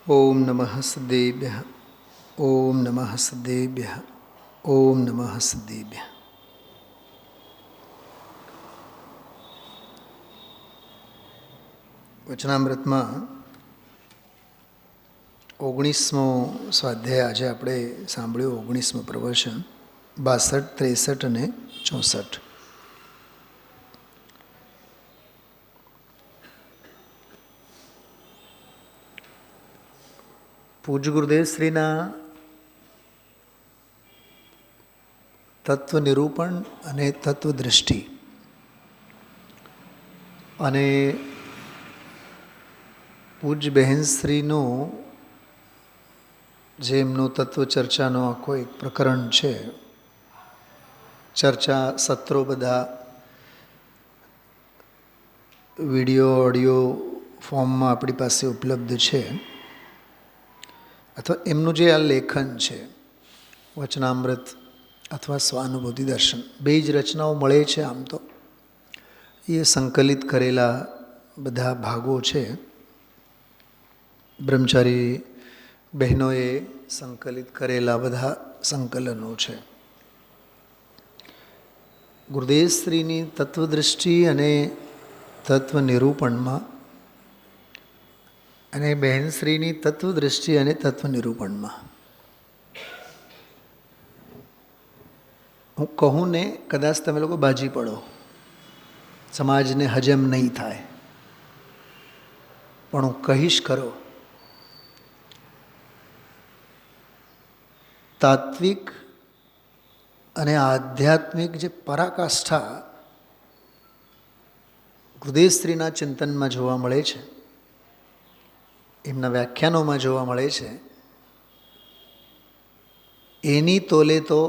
ઓમ નમઃ સદેભ્યઃ. ઓમ નમઃ સદેભ્યઃ. ઓમ નમઃ સદેભ્યઃ. વચનામૃતમાં 19મો સ્વાધ્યાય આજે આપણે સાંભળ્યું. 19મું પ્રવચન 62, 63 અને 64. પૂજ્ય ગુરુદેવ શ્રીના તત્વ નિરૂપણ અને તત્વદૃષ્ટિ અને પૂજ્ય બહેનશ્રીનો જે એમનો તત્વ ચર્ચાનો આખો એક પ્રકરણ છે, ચર્ચા સત્રો બધા વિડીયો ઓડિયો ફોર્મમાં આપણી પાસે ઉપલબ્ધ છે, અથવા એમનું જે આ લેખન છે વચનામૃત અથવા સ્વાનુભૂતિ દર્શન, બે જ રચનાઓ મળે છે. આમ તો એ સંકલિત કરેલા બધા ભાગો છે. બ્રહ્મચારી બહેનોએ સંકલિત કરેલા બધા સંકલનો છે. ગુરુદેવશ્રીની તત્વદૃષ્ટિ અને તત્વ નિરૂપણમાં અને બહેનશ્રીની તત્વદૃષ્ટિ અને તત્વ નિરૂપણમાં હું કહું ને, કદાચ તમે લોકો બાજી પડો, સમાજને હજમ નહીં થાય, પણ હું કહીશ ખરો. તાત્વિક અને આધ્યાત્મિક જે પરાકાષ્ઠા ગુરુદેવશ્રીના ચિંતનમાં જોવા મળે છે, એમના વ્યાખ્યાનોમાં જોવા મળે છે, એની તોલે તો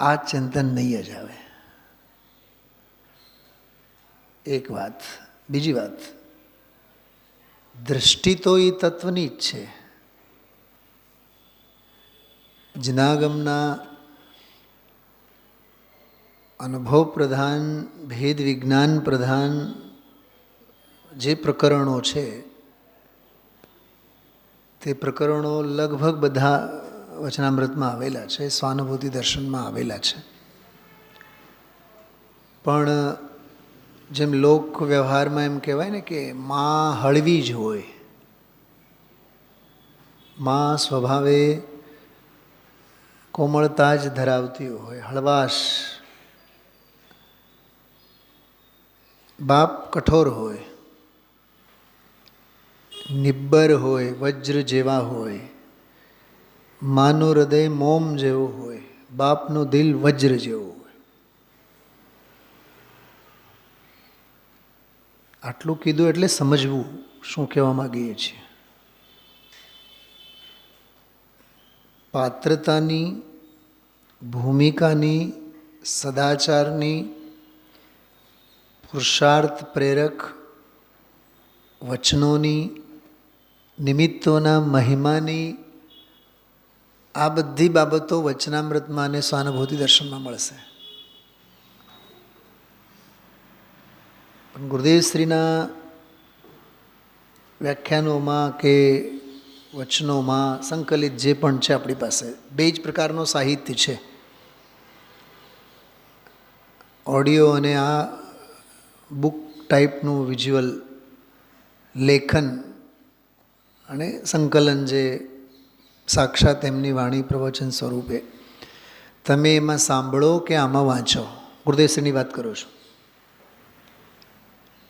આ ચિંતન નહીં જ આવે. એક વાત. બીજી વાત, દૃષ્ટિ તો એ તત્વની જ છે. જનાગમના અનુભવ પ્રધાન, ભેદ વિજ્ઞાન પ્રધાન જે પ્રકરણો છે, તે પ્રકરણો લગભગ બધા વચનામૃતમાં આવેલા છે, સ્વાનુભૂતિ દર્શનમાં આવેલા છે. પણ જેમ લોક વ્યવહારમાં એમ કહેવાય ને કે માં હળવી જ હોય, માં સ્વભાવે કોમળતા જ ધરાવતી હોય, હળવાશ. બાપ કઠોર હોય, નિબ્બર હોય, વજ્ર જેવા હોય. માનું હૃદય મોમ જેવું હોય, બાપનું દિલ વજ્ર જેવું હોય. આટલું કીધું એટલે સમજવું શું કહેવા માગીએ છીએ. પાત્રતાની, ભૂમિકાની, સદાચારની, પુરુષાર્થ પ્રેરક વચનોની, નિમિત્તોના મહિમાની, આ બધી બાબતો વચનામૃતમાં અને સ્વાનુભૂતિ દર્શનમાં મળશે. પણ ગુરુદેવશ્રીના વ્યાખ્યાનોમાં કે વચનોમાં સંકલિત જે પણ છે આપણી પાસે, બે જ પ્રકારનો સાહિત્ય છે. ઓડિયો અને આ બુક ટાઈપનું વિઝ્યુઅલ લેખન અને સંકલન જે સાક્ષાત એમની વાણી પ્રવચન સ્વરૂપે તમે એમાં સાંભળો કે આમાં વાંચો. ગુરુદેવશ્રીની વાત કરું છું.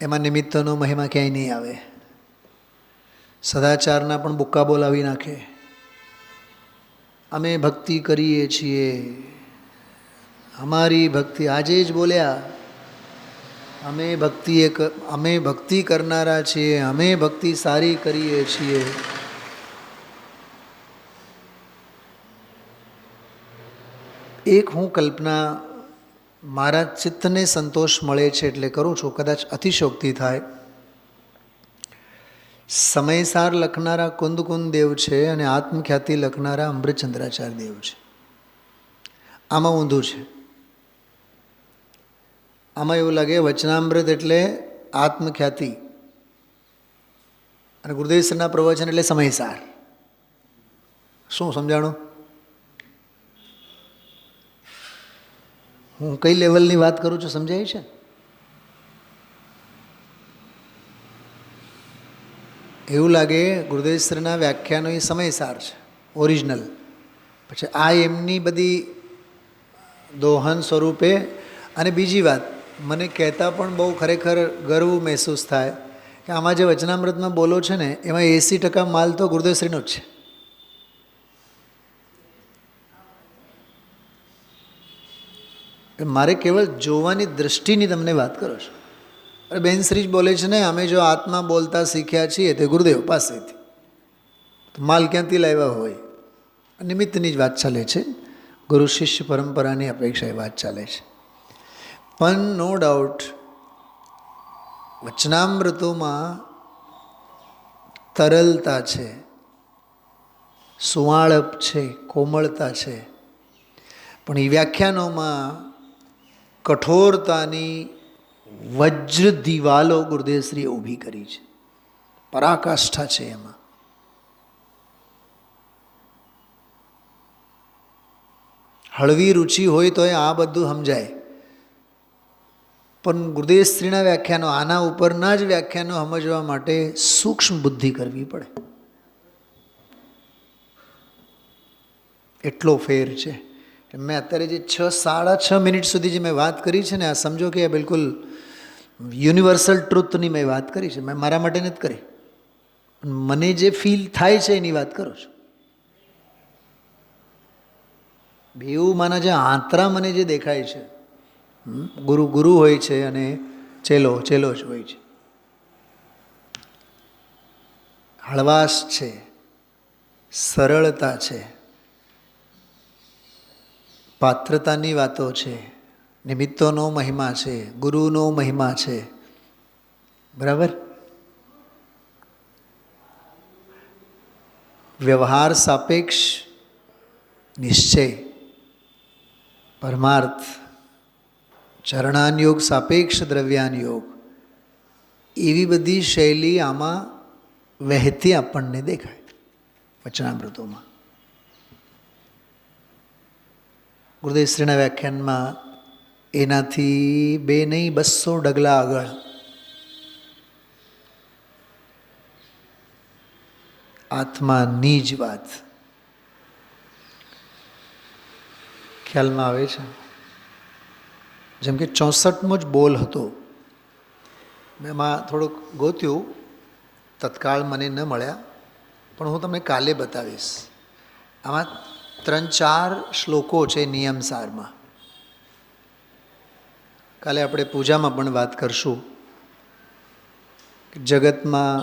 એમાં નિમિત્તનો મહિમા ક્યાંય નહીં આવે. સદાચારના પણ બુક્કા બોલાવી નાખે. અમે ભક્તિ કરીએ છીએ, અમારી ભક્તિ, આજે જ બોલ્યા, અમે ભક્તિ કરનારા છીએ, અમે ભક્તિ સારી કરીએ છીએ. એક હું કલ્પના મારા ચિત્તને સંતોષ મળે છે એટલે કરું છું, કદાચ અતિશોક્તિ થાય. સમયસાર લખનારા કુંદકુંદ દેવ છે અને આત્મખ્યાતિ લખનારા અમૃતચંદ્રાચાર્ય દેવ છે. આમાં ઊંધું છે. આમાં એવું લાગે વચનામૃત એટલે આત્મખ્યાતિ અને ગુરુદેવશ્રીના પ્રવચન એટલે સમયસાર. શું સમજાણું? હું કઈ લેવલની વાત કરું છું સમજાય છે? એવું લાગે ગુરુદેવશ્રીના વ્યાખ્યાનો એ સમયસાર છે, ઓરિજિનલ. પછી આ એમની બધી દોહન સ્વરૂપે. અને બીજી વાત, મને કહેતા પણ બહુ ખરેખર ગર્વ મહેસૂસ થાય કે આમાં જે વચનામૃતમાં બોલો છે ને એમાં 80% માલ તો ગુરુદેવશ્રીનો જ છે. મારે કેવળ જોવાની દૃષ્ટિની તમને વાત કરો છો. અરે બેનશ્રી જ બોલે છે ને, અમે જો આત્મા બોલતા શીખ્યા છીએ તે ગુરુદેવ પાસેથી, તો માલ ક્યાંથી લાવ્યા હોય? નિમિત્તની જ વાત ચાલે છે, ગુરુ શિષ્ય પરંપરાની અપેક્ષાએ વાત ચાલે છે. પણ નો ડાઉટ વચનામૃતોમાં તરલતા છે, સુંવાળપ છે, કોમળતા છે. પણ એ વ્યાખ્યાનોમાં કઠોરતાની વજ્ર દિવાલો ગુરુદેવશ્રીએ ઊભી કરી છે. પરાકાષ્ઠા છે એમાં. હળવી રુચિ હોય તો આ બધું સમજાય. પણ ગુરુદેવશ્રીના વ્યાખ્યાનો, આના ઉપરના જ વ્યાખ્યાનો સમજવા માટે સૂક્ષ્મ બુદ્ધિ કરવી પડે. એટલો ફેર છે. મેં અત્યારે જે 6-6.5 મિનિટ સુધી જે મેં વાત કરી છે ને, આ સમજો કે બિલકુલ યુનિવર્સલ ટ્રુથની મેં વાત કરી છે. મેં મારા માટે નથી કરી, મને જે ફીલ થાય છે એની વાત કરું છું. બેઉ માના જે આંતરા મને જે દેખાય છે, ગુરુ ગુરુ હોય છે અને ચેલો ચેલો જ હોય છે. હળવાશ છે, સરળતા છે, પાત્રતાની વાતો છે, નિમિત્તોનો મહિમા છે, ગુરુનો મહિમા છે. બરાબર? વ્યવહાર સાપેક્ષ નિશ્ચય, પરમાર્થ, ચરણાનયોગ સાપેક્ષ દ્રવ્યાનયોગ, એવી બધી શૈલી આમાં વહેતી આપણને દેખાય વચનામૃતોમાં. ગુરુદેવશ્રીના વ્યાખ્યાનમાં એનાથી 2 નહીં 200 ડગલા આગળ આત્માની જ વાત ખ્યાલમાં આવે છે. જેમ કે 64મો જ બોલ હતો. મેં એમાં થોડુંક ગોત્યું, તત્કાળ મને ન મળ્યા, પણ હું તમને કાલે બતાવીશ. આમાં 3-4 શ્લોકો છે નિયમસારમાં. કાલે આપણે પૂજામાં પણ વાત કરશું. જગતમાં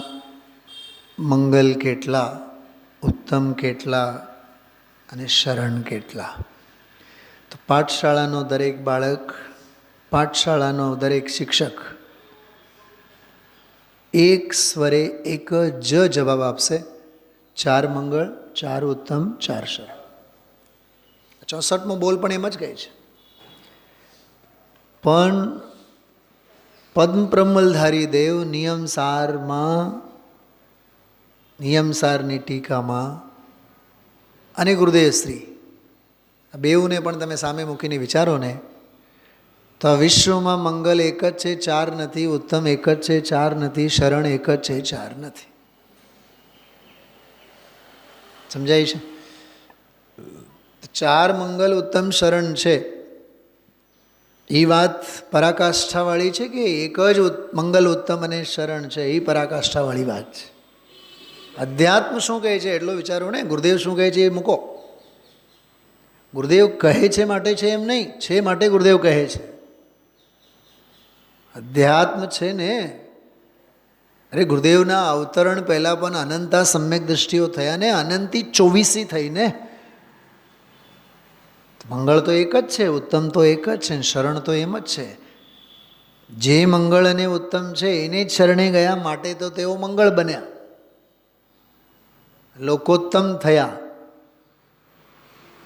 મંગલ કેટલા, ઉત્તમ કેટલા અને શરણ કેટલા. તો પાઠશાળાનો દરેક બાળક, પાઠશાળાનો દરેક શિક્ષક એક સ્વરે એક જ જવાબ આપશે: 4 મંગળ, 4 ઉત્તમ, 4 શરણ. 64મો બોલ પણ એમ જ કહે છે. પણ પદ્મ પ્રમલધારી દેવ નિયમસારની ટીકામાં અને ગુરુદેવશ્રી, આ બેઉને પણ તમે સામે મૂકીને વિચારો ને, તો વિશ્વમાં મંગલ એક જ છે, 4 નથી. ઉત્તમ એક જ છે, 4 નથી. શરણ એક જ છે, 4 નથી. સમજાય છે? 4 મંગલ, ઉત્તમ, શરણ છે. એ વાત પરાકાષ્ઠાવાળી છે કે એક જ મંગલ, ઉત્તમ અને શરણ છે એ પરાકાષ્ઠાવાળી વાત છે. અધ્યાત્મ શું કહે છે એટલો વિચારો ને. ગુરુદેવ શું કહે છે એ મૂકો. ગુરુદેવ કહે છે માટે છે એમ નહીં, છે માટે ગુરુદેવ કહે છે. અધ્યાત્મ છે ને. અરે ગુરુદેવના અવતરણ પહેલાં પણ અનંતા સમ્યક દૃષ્ટિઓ થયા ને, અનંતી 24 થઈને. મંગળ તો એક જ છે, ઉત્તમ તો એક જ છે, શરણ તો એમ જ છે. જે મંગળ અને ઉત્તમ છે એને જ શરણે ગયા માટે તો તેઓ મંગળ બન્યા, લોકોત્તમ થયા.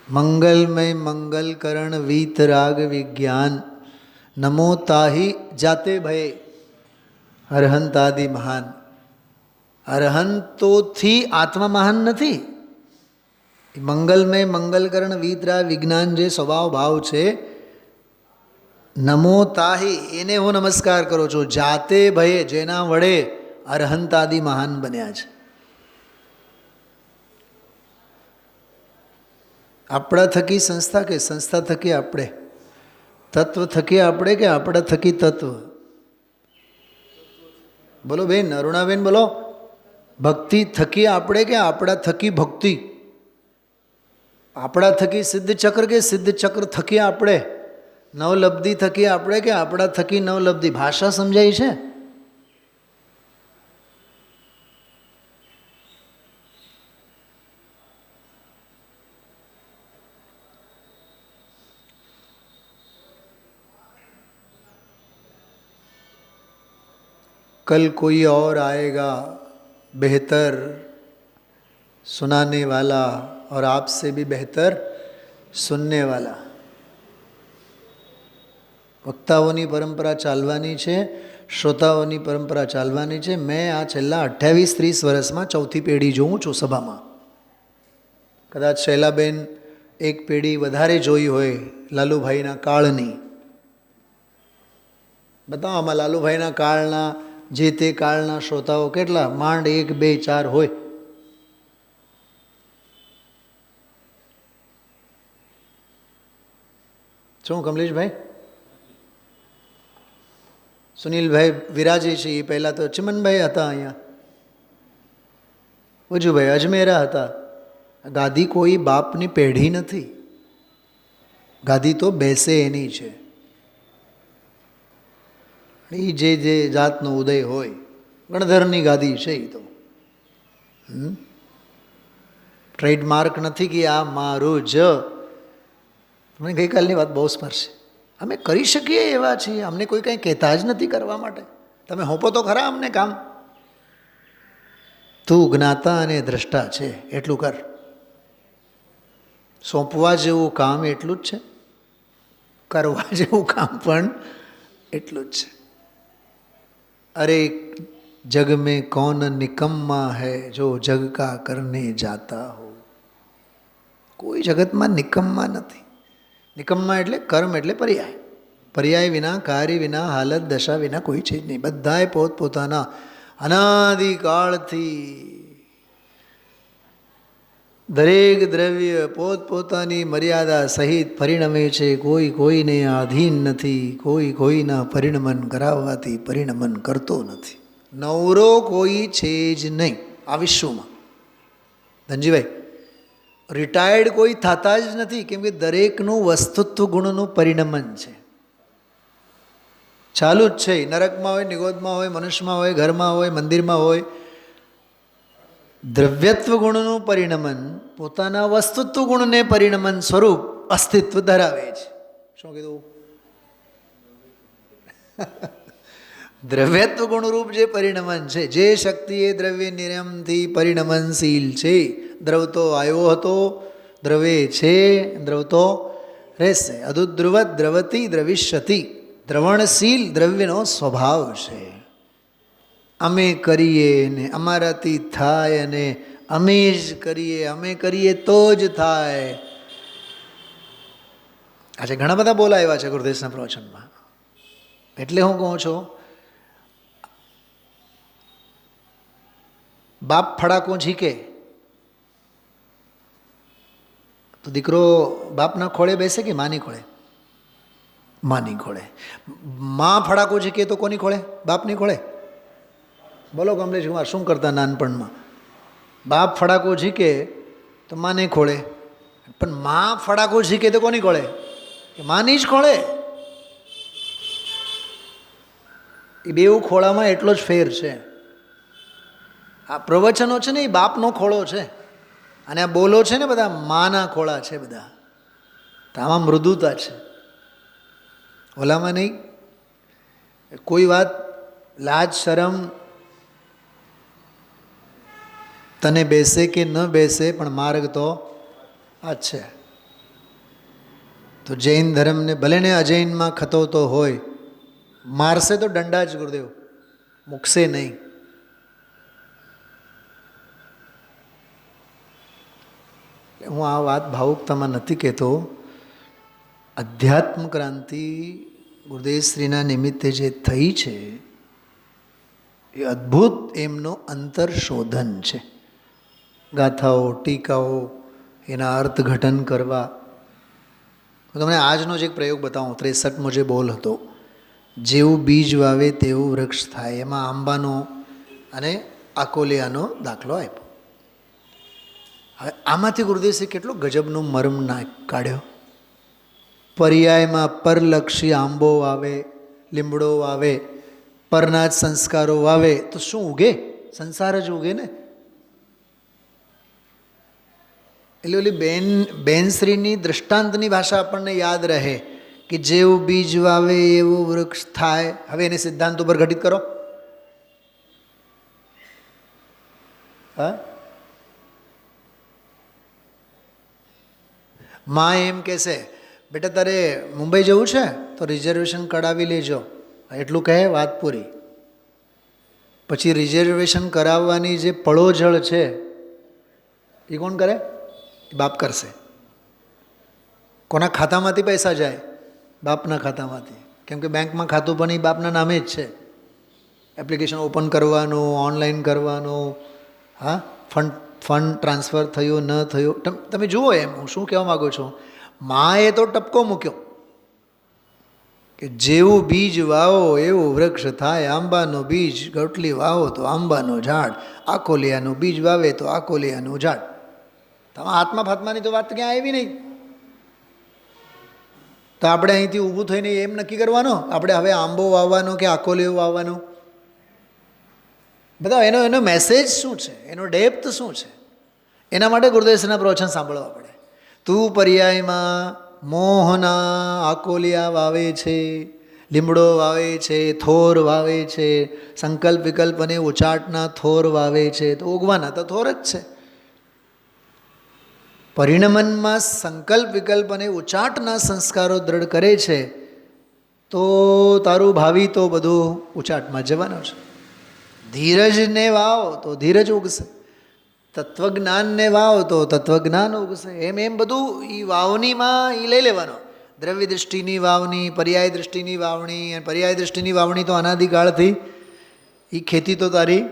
મંગલમય મંગલકરણ વીતરાગ વિજ્ઞાન, નમો તાહી જાતે ભયે અરહંતાદિ મહાન. અરહંતોથી આત્મા મહાન નથી. મંગલમય મંગલકરણ વિતરા વિજ્ઞાન જે સ્વભાવ ભાવ છે, નમો તાહી એને હું નમસ્કાર કરું છું. જાતે ભયે જેના વડે અરહંતાદિ મહાન બન્યા છે. આપણા થકી સંસ્થા કે સંસ્થા થકી આપણે, તત્વ થકી આપણે કે આપણા થકી તત્વ? બોલો બેન, અરુણાબેન બોલો. ભક્તિ થકી આપણે કે આપણા થકી ભક્તિ? આપણા થકી સિદ્ધ ચક્ર કે સિદ્ધ ચક્ર થકી આપણે? નવલબ્ધિ થકી આપણે કે આપણા થકી નવલબ્ધિ? ભાષા સમજાય છે? कल कोई और आएगा बेहतर सुनाने वाला और आपसे भी बेहतर सुनने वाला. વક્તાઓની પરંપરા ચાલવાની છે, શ્રોતાઓની પરંપરા ચાલવાની છે. મેં આ છેલ્લા 28-30 વર્ષમાં ચોથી પેઢી જોઉં છું સભામાં. કદાચ શૈલાબેન એક પેઢી વધારે જોઈ હોય લાલુભાઈના કાળની. બતાવો આમાં લાલુભાઈના કાળના, જે તે કાળના શ્રોતાઓ કેટલા? માંડ 1, 2, 4 હોય. શું કમલેશભાઈ? સુનિલભાઈ વિરાજે છે એ પહેલાં તો ચિમનભાઈ હતા અહીંયા, ઉજુભાઈ અજમેરા હતા. ગાદી કોઈ બાપની પેઢી નથી, ગાદી તો બેસે એની છે. એ જે જે જાતનો ઉદય હોય, ગણધરની ગાદી છે એ તો. ટ્રેડમાર્ક નથી કે આ મારું જ. મને ગઈકાલની વાત બહુ સ્પર્શે. અમે કરી શકીએ એવા છીએ, અમને કોઈ કંઈ કહેતા જ નથી કરવા માટે. તમે હોપો તો ખરા અમને કામ. તું જ્ઞાતા અને દ્રષ્ટા છે એટલું કર. સોંપવા જેવું કામ એટલું જ છે, કરવા જેવું કામ પણ એટલું જ છે. અરે જગ મેં કૌન નિકમ્મા હૈ જો જગ કા કરને જાતા હો. કોઈ જગતમાં નિકમ્મા નથી. નિકમ્મા એટલે કર્મ એટલે પર્યાય. પર્યાય વિના, કાર્ય વિના, હાલત દશા વિના કોઈ છે જ નહીં. બધાએ પોતપોતાના અનાદિકાળથી દરેક દ્રવ્ય પોતપોતાની મર્યાદા સહિત પરિણમે છે. કોઈ કોઈને આધીન નથી, કોઈ કોઈના પરિણમન કરાવવાથી પરિણમન કરતો નથી. નવરો કોઈ છે જ નહીં આ વિશ્વમાં. ધનજીભાઈ, રિટાયર્ડ કોઈ થતા જ નથી, કેમ કે દરેકનું વસ્તુત્વ ગુણનું પરિણમન છે. ચાલુ જ છે. નરકમાં હોય, નિગોદમાં હોય, મનુષ્યમાં હોય, ઘરમાં હોય, મંદિરમાં હોય. દ્રવ્યત્વ ગુણનું પરિણમન પોતાના વસ્તુત્વ ગુણને પરિણમન સ્વરૂપ અસ્તિત્વ ધરાવે છે. શું કીધું? દ્રવ્યત્વ ગુણરૂપ જે પરિણમન છે, જે શક્તિ એ દ્રવ્ય નિયમથી પરિણમનશીલ છે. દ્રવ તો આવ્યો હતો, દ્રવે છે, દ્રવ તો રહેશે. અદુદ્રુવત દ્રવતી દ્રવિષ્યતિ. દ્રવણશીલ દ્રવ્યનો સ્વભાવ છે. અમે કરીએ ને અમારાથી થાય, અને અમે જ કરીએ, અમે કરીએ તો જ થાય. આજે ઘણા બધા બોલાવ્યા છે ગુરુદેવના પ્રવચનમાં. એટલે હું કહું છું, બાપ ફડાકો ઝીકે તો દીકરો બાપના ખોળે બેસે કે માની ખોળે? માની ખોળે. માં ફડાકો ઝીકે તો કોની ખોળે? બાપની ખોળે. બોલો કમલેશ કુમાર, શું કરતા નાનપણમાં? બાપ ફડાકો ઝીકે તો માને ખોળે, પણ માં ફડાકો ઝીકે તો કોની ખોળે? કે માની જ ખોળે. એ બેઉ ખોળામાં એટલો જ ફેર છે. આ પ્રવચનો છે ને એ બાપનો ખોળો છે, અને આ બોલો છે ને બધા માના ખોળા છે બધા. તો આમાં મૃદુતા છે, ઓલામાં નહીં. કોઈ વાત લાજ શરમ તને બેસે કે ન બેસે, પણ માર્ગ તો આ જ છે. તો જૈન ધર્મને ભલે ને અજૈનમાં ખતોતો હોય, મારશે તો દંડા જ ગુરુદેવ, મૂકશે નહીં. હું આ વાત ભાવુકતામાં નથી કહેતો. અધ્યાત્મ ક્રાંતિ ગુરુદેવશ્રીના નિમિત્તે જે થઈ છે એ અદ્ભુત એમનો અંતરશોધન છે. ગાથાઓ, ટીકાઓ, એના અર્થઘટન કરવા. હું તમને આજનો જ એક પ્રયોગ બતાવું. 63મો જે બોલ હતો, જેવું બીજ વાવે તેવું વૃક્ષ થાય, એમાં આંબાનો અને આકોલિયાનો દાખલો આપ્યો. હવે આમાંથી ગુરુદેવશ્રી કેટલો ગજબનો મર્મ ના કાઢ્યો. પર્યાયમાં પરલક્ષી આંબો વાવે, લીમડો વાવે, પરના જ સંસ્કારો વાવે તો શું ઉગે? સંસાર જ ઉગે ને. એટલે ઓલી બેનશ્રીની દૃષ્ટાંતની ભાષા આપણને યાદ રહે કે જેવું બીજ વાવે એવું વૃક્ષ થાય. હવે એને સિદ્ધાંત ઉપર ઘટિત કરો. હા, માં એમ કહેશે, બેટા તારે મુંબઈ જવું છે તો રિઝર્વેશન કઢાવી લેજો. એટલું કહે, વાત પૂરી. પછી રિઝર્વેશન કરાવવાની જે પળોજળ છે એ કોણ કરે? બાપ કરશે. કોના ખાતામાંથી પૈસા જાય? બાપના ખાતામાંથી. કેમ કે બેંકમાં ખાતું પણ એ બાપના નામે જ છે. એપ્લિકેશન ઓપન કરવાનું, ઓનલાઈન કરવાનું, હા, ફંડ ટ્રાન્સફર થયું ન થયું તમે જુઓ. એમ હું શું કહેવા માગું છું, માએ તો ટપકો મૂક્યો કે જેવું બીજ વાવો એવું વૃક્ષ થાય. આંબાનું બીજ ગોટલી વાવો તો આંબાનું ઝાડ, આકોલિયાનું બીજ વાવે તો આકોલિયાનું ઝાડ. તમારા આત્મા ફાત્માની તો વાત ક્યાં આવી નહીં. તો આપણે અહીંથી ઊભું થઈને એમ નક્કી કરવાનો આપણે હવે આંબો વાવવાનો કે આકોલિયો વાવવાનો? બધા એનો મેસેજ શું છે, એનો ડેપ્થ શું છે, એના માટે ગુરુદેવના પ્રવચન સાંભળવા પડે. તું પર્યાયમાં મોહના આકોલિયા વાવે છે, લીમડો વાવે છે, થોર વાવે છે, સંકલ્પ વિકલ્પ અને ઉચાટના થોર વાવે છે, તો ઉગવાના તો થોર જ છે. પરિણમનમાં સંકલ્પ વિકલ્પ અને ઉચાટના સંસ્કારો દ્રઢ કરે છે તો તારું ભાવિ તો બધું ઉચાટમાં જવાનું છે. ધીરજને વાવો તો ધીરજ ઉગશે, તત્વજ્ઞાનને વાવો તો તત્વજ્ઞાન ઉગશે. એમ બધું એ વાવણીમાં એ લઈ લેવાનો. દ્રવ્ય દૃષ્ટિની વાવણી, પર્યાય દૃષ્ટિની વાવણી. અને પર્યાય દૃષ્ટિની વાવણી તો અનાદિકાળથી એ ખેતી તો તારી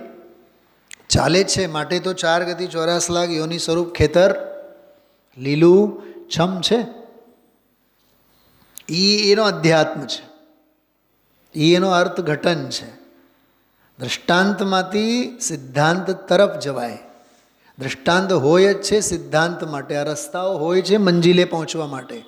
ચાલે જ છે. માટે તો 4 ગતિ 84 લાખ યોની સ્વરૂપ ખેતર લીલું છમ છે. એનો અધ્યાત્મ છે, એનો અર્થઘટન છે. દૃષ્ટાંતમાંથી સિદ્ધાંત તરફ જવાય. દૃષ્ટાંત હોય જ છે સિદ્ધાંત માટે. આ રસ્તાઓ હોય છે મંજિલે પહોંચવા માટે.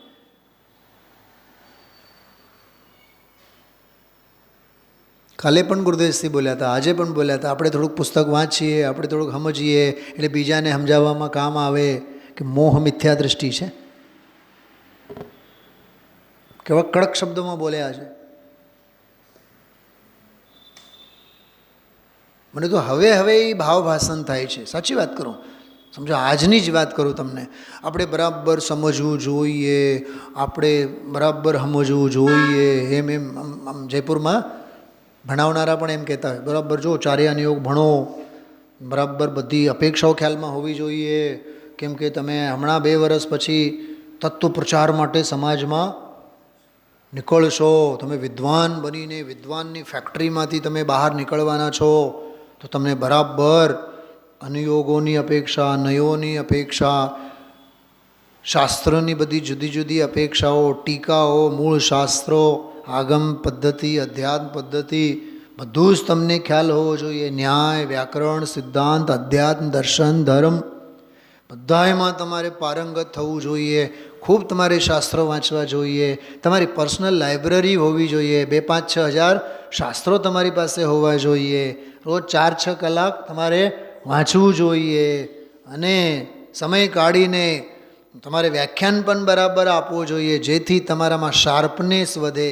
કાલે પણ ગુરુદેવશ્રી બોલ્યા હતા, આજે પણ બોલ્યા હતા. આપણે થોડુંક પુસ્તક વાંચીએ, આપણે થોડુંક સમજીએ એટલે બીજાને સમજાવવામાં કામ આવે કે મોહ મિથ્યા દૃષ્ટિ છે. કેવા કડક શબ્દોમાં બોલ્યા છે. મને તો હવે એ ભાવભાષણ થાય છે. સાચી વાત કરું, સમજો આજની જ વાત કરું તમને. આપણે બરાબર સમજવું જોઈએ, આપણે બરાબર સમજવું જોઈએ. આમ જયપુરમાં ભણાવનારા પણ એમ કહેતા હોય, બરાબર જો ચાર્યાન યોગ ભણો, બરાબર બધી અપેક્ષાઓ ખ્યાલમાં હોવી જોઈએ. કેમ કે તમે હમણાં 2 વર્ષ પછી તત્વ પ્રચાર માટે સમાજમાં નીકળશો. તમે વિદ્વાન બનીને વિદ્વાનની ફેક્ટરીમાંથી તમે બહાર નીકળવાના છો. તો તમને બરાબર અનુયોગોની અપેક્ષા, નયોની અપેક્ષા, શાસ્ત્રોની બધી જુદી જુદી અપેક્ષાઓ, ટીકાઓ, મૂળ શાસ્ત્રો, આગમ પદ્ધતિ, અધ્યાત્મ પદ્ધતિ, બધું જ તમને ખ્યાલ હોવો જોઈએ. ન્યાય, વ્યાકરણ, સિદ્ધાંત, અધ્યાત્મ, દર્શન, ધર્મ બધામાં તમારે પારંગત થવું જોઈએ. ખૂબ તમારે શાસ્ત્રો વાંચવા જોઈએ. તમારી પર્સનલ લાઇબ્રેરી હોવી જોઈએ. 2-5-6 હજાર શાસ્ત્રો તમારી પાસે હોવા જોઈએ. રોજ 4-6 કલાક તમારે વાંચવું જોઈએ. અને સમય કાઢીને તમારે વ્યાખ્યાન પણ બરાબર આપવું જોઈએ, જેથી તમારામાં શાર્પનેસ વધે.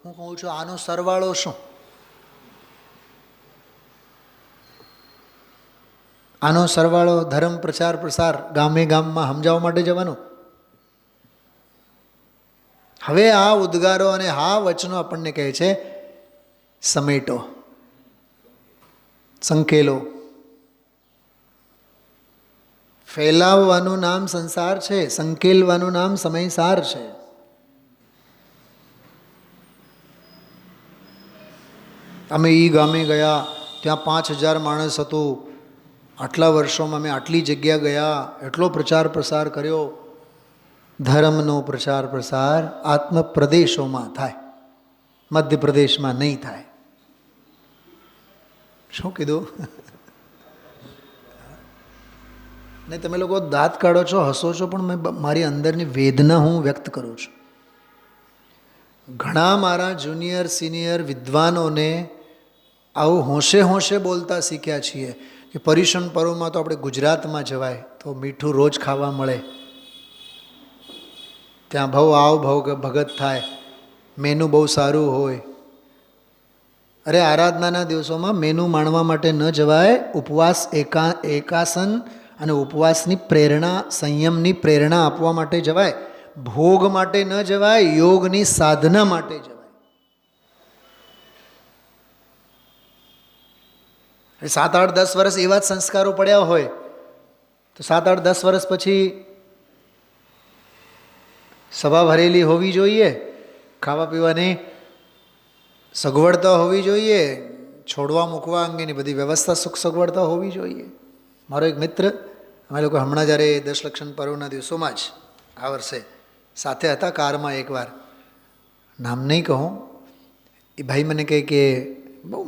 હું કહું છું આનો સરવાળો શું? આનો સરવાળો ધર્મ પ્રચાર પ્રસાર ગામે ગામમાં સમજાવવા માટે જવાનો. હવે આ ઉદ્ગારો અને આ વચનો આપણને કહે છે સમેટો, સંકેલો, ફેલાવવાનું નામ સંસાર છે, સંકેલવાનું નામ સમયસાર છે. અમે એ ગામે ગયા, ત્યાં 5000 માણસ હતું, આટલા વર્ષોમાં અમે આટલી જગ્યા ગયા, એટલો પ્રચાર પ્રસાર કર્યો. ધર્મનો પ્રચાર પ્રસાર આત્મપ્રદેશોમાં થાય, મધ્યપ્રદેશમાં નહીં થાય. શું કીધું? નહીં, તમે લોકો દાંત કાઢો છો, હસો છો, પણ મેં મારી અંદરની વેદના હું વ્યક્ત કરું છું. ઘણા મારા જુનિયર સિનિયર વિદ્વાનોને આવું હોંશે હોંશે બોલતા શીખ્યા છીએ કે પર્યુષણ પર્વમાં તો આપણે ગુજરાતમાં જવાય તો મીઠું રોજ ખાવા મળે, ત્યાં ભાવ આવ ભાવ ભગત થાય, મેનુ બહુ સારું હોય. અરે આરાધનાના દિવસોમાં મેનુ માણવા માટે ન જવાય, ઉપવાસ એકાસન અને ઉપવાસની પ્રેરણા, સંયમની પ્રેરણા આપવા માટે જવાય. ભોગ માટે ન જવાય, યોગની સાધના માટે જવાય. 7, 8, 10 વર્ષ એવા જ સંસ્કારો પડ્યા હોય તો 7, 8, 10 વર્ષ પછી સભા ભરેલી હોવી જોઈએ, ખાવા પીવાની સગવડતા હોવી જોઈએ, છોડવા મૂકવા અંગેની બધી વ્યવસ્થા સુખ સગવડતા હોવી જોઈએ. મારો એક મિત્ર, અમે લોકો હમણાં જ્યારે 10 લક્ષણ પર્વના દિવસોમાં જ આ વર્ષે સાથે હતા કારમાં, એકવાર નામ નહીં કહું, એ ભાઈ મને કહે કે બહુ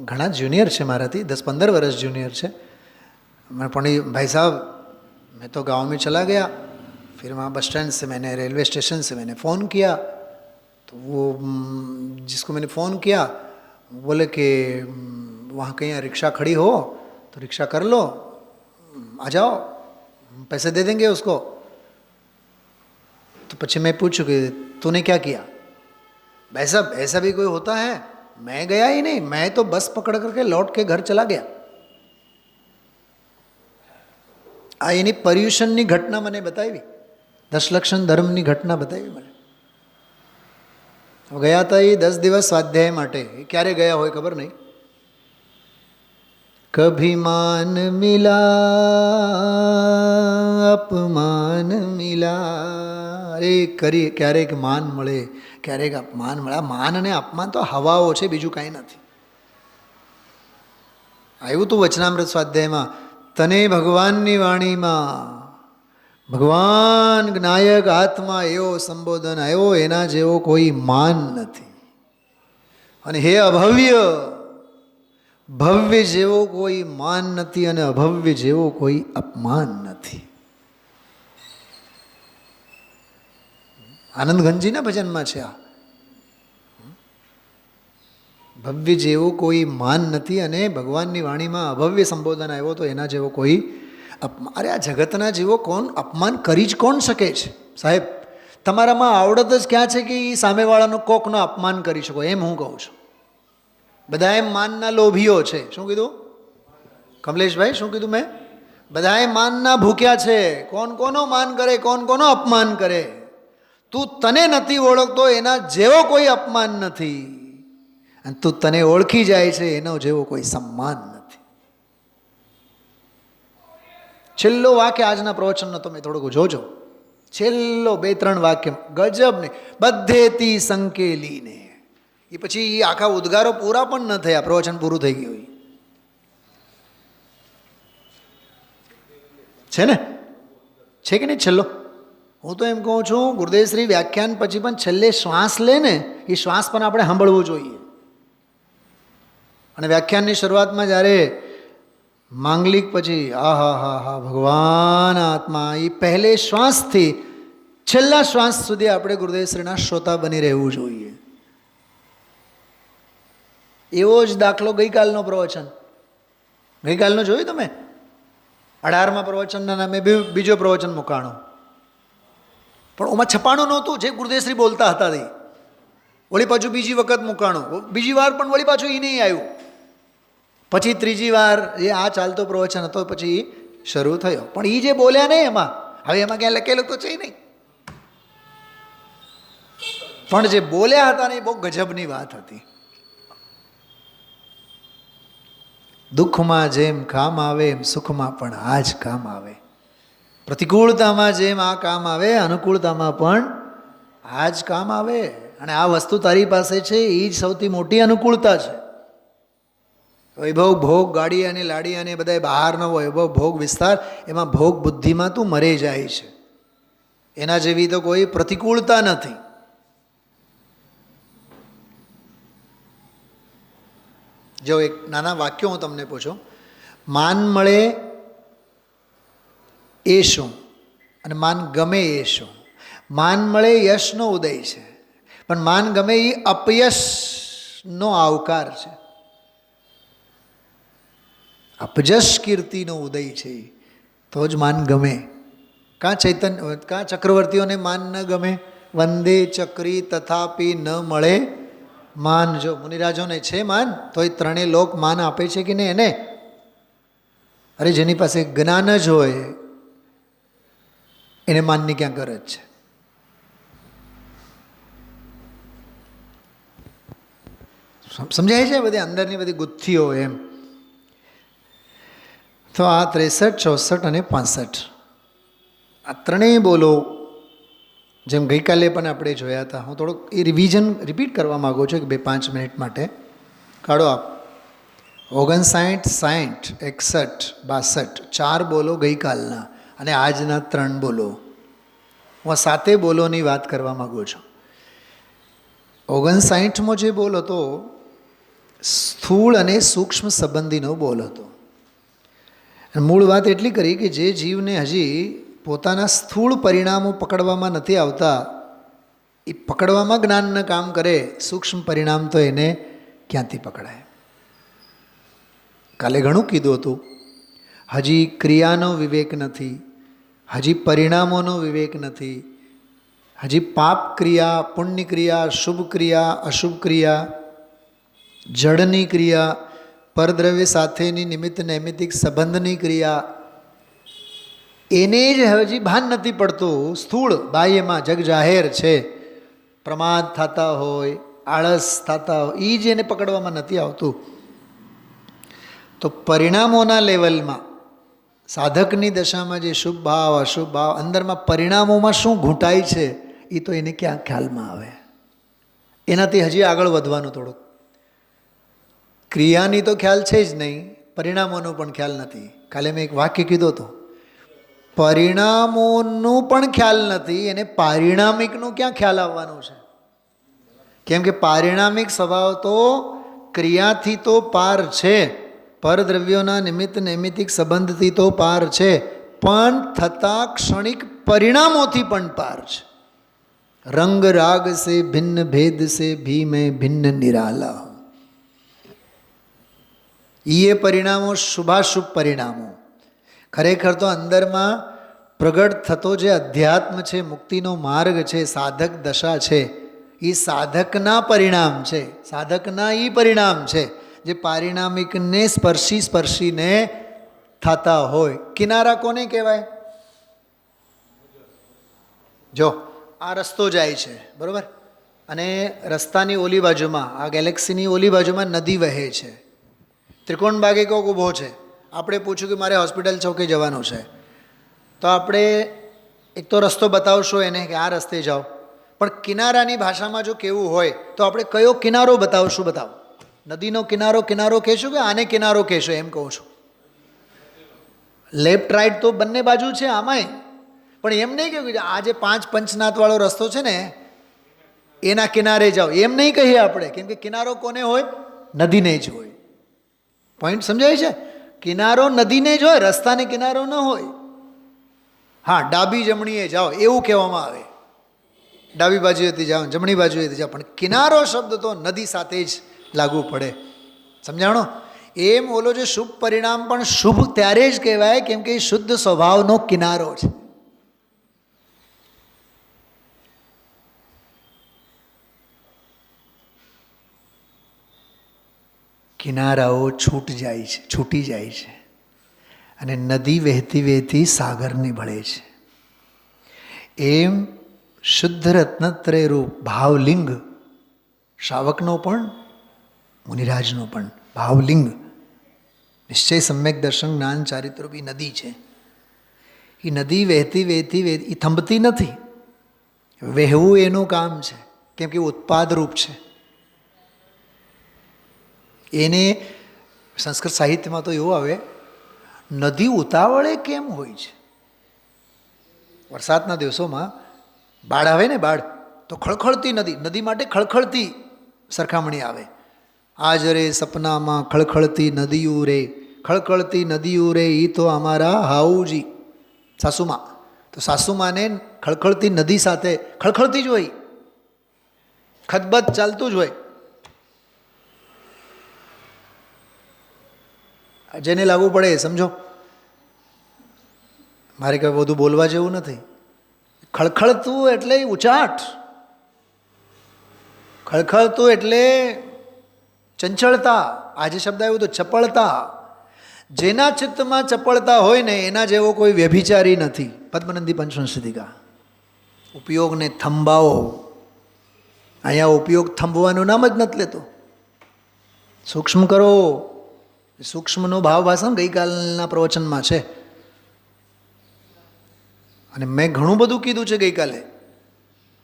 ઘણા જુનિયર છે મારાથી, 10-15 વર્ષ જूनियर છે. मैं पंडित भाई साहब, मैं तो गांव में चला गया, फिर वहाँ बस स्टैंड से मैंने, रेलवे स्टेशन से मैंने फ़ोन किया, तो वो जिसको मैंने फ़ोन किया बोले कि वहाँ कहीं रिक्शा खड़ी हो तो रिक्शा कर लो, आ जाओ, पैसे दे देंगे उसको. तो પછી मैं पूछूँ कि तूने क्या किया? भाई साहब ऐसा भी कोई होता है? मैं गया ही नहीं, मैं तो बस पकड़ करके लौट के घर चला गया. આ એની પર્યુષણની ઘટના મને બતાવી, 10 લક્ષણ ધર્મની ઘટના બતાવી મને. ગયા હતા એ 10 દિવસ સ્વાધ્યાય માટે. એ ક્યારે ગયા હોય ખબર નહીં. કભી માન મિલા અપમાન મિલા. અરે કરી ક્યારેક માન મળે, ક્યારેક અપમાન મળે. આ માન અને અપમાન તો હવાઓ છે, બીજું કાંઈ નથી. આવ્યું તું વચનામૃત સ્વાધ્યાયમાં, તને ભગવાનની વાણીમાં ભગવાન નાયક આત્મા એવો સંબોધન આવ્યો, એના જેવો કોઈ માન નથી. અને હે અભવ્ય, ભવ્ય જેવો કોઈ માન નથી અને અભવ્ય જેવો કોઈ અપમાન નથી. આનંદ ગંજીના ભજનમાં છે આ. ભવ્ય જેવો કોઈ માન નથી અને ભગવાનની વાણીમાં અભવ્ય સંબોધન આવ્યો તો એના જેવો કોઈ અપમાન. અરે આ જગતના જેવો કોણ અપમાન કરી જ કોણ શકે છે સાહેબ? તમારામાં આવડત જ ક્યાં છે કે એ સામેવાળાનો કોકનો અપમાન કરી શકો? એમ હું કહું છું. બધા એમ માનના લોભીઓ છે. શું કીધું કમલેશભાઈ? શું કીધું મેં? બધા એમ માનના ભૂખ્યા છે. કોણ કોનો માન કરે, કોણ કોનો અપમાન કરે. તું તને નથી ઓળખતો એના જેવો કોઈ અપમાન નથી, અને તું તને ઓળખી જાય છે એનો જેવો કોઈ સન્માન નથી. છેલ્લો વાક્ય આજના પ્રવચનનો તમે થોડુંક જોજો. છેલ્લો 2-3 વાક્ય ગજબ ને, બધેથી સંકેલીને. એ પછી એ આખા ઉદ્ગારો પૂરા પણ ન થયા, પ્રવચન પૂરું થઈ ગયું છે ને? છે કે નહીં છેલ્લો? હું તો એમ કહું છું, ગુરુદેવશ્રી વ્યાખ્યાન પછી પણ છેલ્લે શ્વાસ લે ને, એ શ્વાસ પણ આપણે સાંભળવું જોઈએ. અને વ્યાખ્યાનની શરૂઆતમાં જ્યારે માંગલિક પછી આહા હા હા ભગવાન આત્મા, એ પહેલે શ્વાસથી છેલ્લા શ્વાસ સુધી આપણે ગુરુદેવશ્રીના શ્રોતા બની રહેવું જોઈએ. એવો જ દાખલો ગઈકાલનો પ્રવચન, ગઈકાલનો જોયું તમે? 18મા પ્રવચનના નામે બીજો પ્રવચન મુકાણો, પણ ઓમાં છપાણું નહોતું જે ગુરુદેવશ્રી બોલતા હતા તે. વળી પાછું બીજી વખત મુકાણું, બીજી વાર પણ વળી પાછું એ નહીં આવ્યું. પછી ત્રીજી વાર એ આ ચાલતો પ્રવચન હતો, પછી શરૂ થયો. પણ એ જે બોલ્યા નહીં એમાં, હવે એમાં ક્યાં લખેલું તો છે નહીં, પણ જે બોલ્યા હતા ને એ બહુ ગજબની વાત હતી. દુઃખમાં જેમ કામ આવે એમ સુખમાં પણ આ જ કામ આવે. પ્રતિકૂળતામાં જેમ આ કામ આવે, અનુકૂળતામાં પણ આ જ કામ આવે. અને આ વસ્તુ તારી પાસે છે એ જ સૌથી મોટી અનુકૂળતા છે. વૈભવ ભોગ ગાડી અને લાડી અને બધા બહારનો વૈભવ ભોગ વિસ્તાર, એમાં ભોગ બુદ્ધિમાં તું મરે જાય છે. એના જેવી તો કોઈ પ્રતિકૂળતા નથી. જો એક નાના વાક્યો હું તમને પૂછું, માન મળે એ શું અને માન ગમે એ શું? માન મળે યશનો ઉદય છે, પણ માન ગમે એ અપયશનો આવકાર છે. અપજશ કીર્તિનો ઉદય છે, તો જ માન ગમે. કાં ચક્રવર્તીઓને માન ન ગમે? વંદે ચક્રી તથાપી ન મળે માન. જો મુનિરાજોને છે માન, તો એ ત્રણેય લોક માન આપે છે કે નહીં એને? અરે જેની પાસે જ્ઞાન જ હોય એને માનની ક્યાં ગરજ છે? સમજાય છે બધી અંદરની બધી ગુથ્થીઓ એમ. તો આ 63, 64 અને 65 આ ત્રણેય બોલો જેમ ગઈકાલે પણ આપણે જોયા હતા. હું થોડુંક એ રિવિઝન રિપીટ કરવા માગું છું કે 2-5 મિનિટ માટે. કાઢો આપ. 59, 60, 61, 62 4 બોલો ગઈકાલના અને આજના 3 બોલો. હું આ 7 બોલોની વાત કરવા માગું છું. 59મો જે બોલ હતો સ્થૂળ અને સૂક્ષ્મ સંબંધીનો બોલ હતો. મૂળ વાત એટલી કરી કે જે જીવને હજી પોતાના સ્થૂળ પરિણામો પકડવામાં નથી આવતા, એ પકડવામાં જ્ઞાનનું કામ કરે, સૂક્ષ્મ પરિણામ તો એને ક્યાંથી પકડાય? કાલે ઘણું કીધું હતું. હજી ક્રિયાનો વિવેક નથી, હજી પરિણામોનો વિવેક નથી, હજી પાપ ક્રિયા, પુણ્ય ક્રિયા, શુભ ક્રિયા, અશુભ ક્રિયા, જડની ક્રિયા, પરદ્રવ્ય સાથેની નિમિત્ત નૈમિત્તિક સંબંધની ક્રિયા, એને જ હજી ભાન નથી પડતું. સ્થૂળ બાહ્યમાં જગ જાહેર છે, પ્રમાદ થતા હોય, આળસ થતા હોય, એ જ એને પકડવામાં નથી આવતું. તો પરિણામોના લેવલમાં સાધકની દશામાં જે શુભ ભાવ, અશુભ ભાવ, અંદરમાં પરિણામોમાં શું ઘૂંટાય છે એ તો એને ક્યાં ખ્યાલમાં આવે? એનાથી હજી આગળ વધવાનું થોડુંક. ક્રિયાની તો ખ્યાલ છે જ નહીં, પરિણામોનો પણ ખ્યાલ નથી. કાલે મેં એક વાક્ય કીધું હતું, પરિણામોનું પણ ખ્યાલ નથી એને પારિણામિકનું ક્યાં ખ્યાલ આવવાનું છે? કેમ કે પારિણામિક સ્વભાવ તો ક્રિયાથી તો પાર છે, પરદ્રવ્યોના નિમિત્ત નૈમિત્તિક સંબંધથી તો પાર છે, પણ થતા ક્ષણિક પરિણામોથી પણ પાર છે. રંગ રાગ સે ભિન્ન ભેદ સે ભી મેં ભિન્ન નિરાલા. એ પરિણામો શુભાશુભ પરિણામો. ખરેખર તો અંદરમાં પ્રગટ થતો જે અધ્યાત્મ છે, મુક્તિનો માર્ગ છે, સાધક દશા છે, એ સાધકના પરિણામ છે, સાધકના એ પરિણામ છે જે પારિણામિકને સ્પર્શીને થતા હોય. કિનારા કોને કહેવાય? જો આ રસ્તો જાય છે બરાબર, અને રસ્તાની ઓલી બાજુમાં, આ ગેલેક્સીની ઓલી બાજુમાં નદી વહે છે. ત્રિકોણ બાગે કોક ઊભો છે, આપણે પૂછ્યું કે મારે હોસ્પિટલ ચોકે જવાનું છે, તો આપણે એક તો રસ્તો બતાવશો એને કે આ રસ્તે જાઓ, પણ કિનારાની ભાષામાં જો કેવું હોય તો આપણે કયો કિનારો બતાવશું? બતાવો. નદીનો કિનારો કહેશું કે આને કિનારો કહેશો? એમ કહું છું. લેફ્ટ રાઈટ તો બંને બાજુ છે આમાંય, પણ એમ નહીં કહ્યું કે આ જે 5 પંચનાથવાળો રસ્તો છે ને એના કિનારે જાઓ, એમ નહીં કહીએ આપણે. કેમ કે કિનારો કોને હોય? નદીને જ હોય. પોઈન્ટ સમજાય છે? કિનારો નદીને જ હોય, રસ્તાને કિનારો ન હોય. હા, ડાબી જમણીએ જાઓ એવું કહેવામાં આવે, ડાબી બાજુએથી જાઓ, જમણી બાજુએથી જાઓ, પણ કિનારો શબ્દ તો નદી સાથે જ લાગુ પડે. સમજાણો? એમ ઓલો જે શુભ પરિણામ પણ શુભ ત્યારે જ કહેવાય કેમ કે એ શુદ્ધ સ્વભાવનો કિનારો છે. કિનારાઓ છૂટી જાય છે અને નદી વહેતી વહેતી સાગરની ભળે છે. એમ શુદ્ધ રત્નત્રય રૂપ ભાવલિંગ, શ્રાવકનો પણ મુનિરાજનો પણ ભાવલિંગ નિશ્ચય સમ્યક દર્શન જ્ઞાન ચારિત્રરૂપી નદી છે. એ નદી વહેતી વહેતી વહેતી એ થંભતી નથી. વહેવું એનું કામ છે, કેમ કે ઉત્પાદરૂપ છે. એને સંસ્કૃત સાહિત્યમાં તો એવું આવે, નદી ઉતાવળે કેમ હોય છે. વરસાદના દિવસોમાં બાઢ આવે ને, બાઢ તો ખળખળતી નદી, નદી માટે ખળખળતી સરખામણી આવે. આજ રે સપનામાં ખળખળતી નદીયું રે, ખળખળતી નદીયું રે, એ તો અમારા હાઉજી સાસુમાં. તો સાસુમાને ખળખળતી નદી સાથે ખળખળતી જ હોય, ખદબદ ચાલતું જ હોય. જેને લાગુ પડે એ સમજો, મારે કંઈ બધું બોલવા જેવું નથી. ખળખળતું એટલે ઉચાટ, ખળખળતું એટલે ચંચળતા. આજે શબ્દ આવ્યો તો ચપળતા. જેના ચિત્તમાં ચપળતા હોય ને એના જેવો કોઈ વ્યભિચારી નથી. પદ્મનંદી પંચવંશિકા. ઉપયોગને થંભાવો. અહીંયા ઉપયોગ થંભવાનું નામ જ નથી લેતો. સૂક્ષ્મ કરો. સૂક્ષ્મનો ભાવ ભાષણ ગઈકાલના પ્રવચનમાં છે, અને મેં ઘણું બધું કીધું છે ગઈકાલે.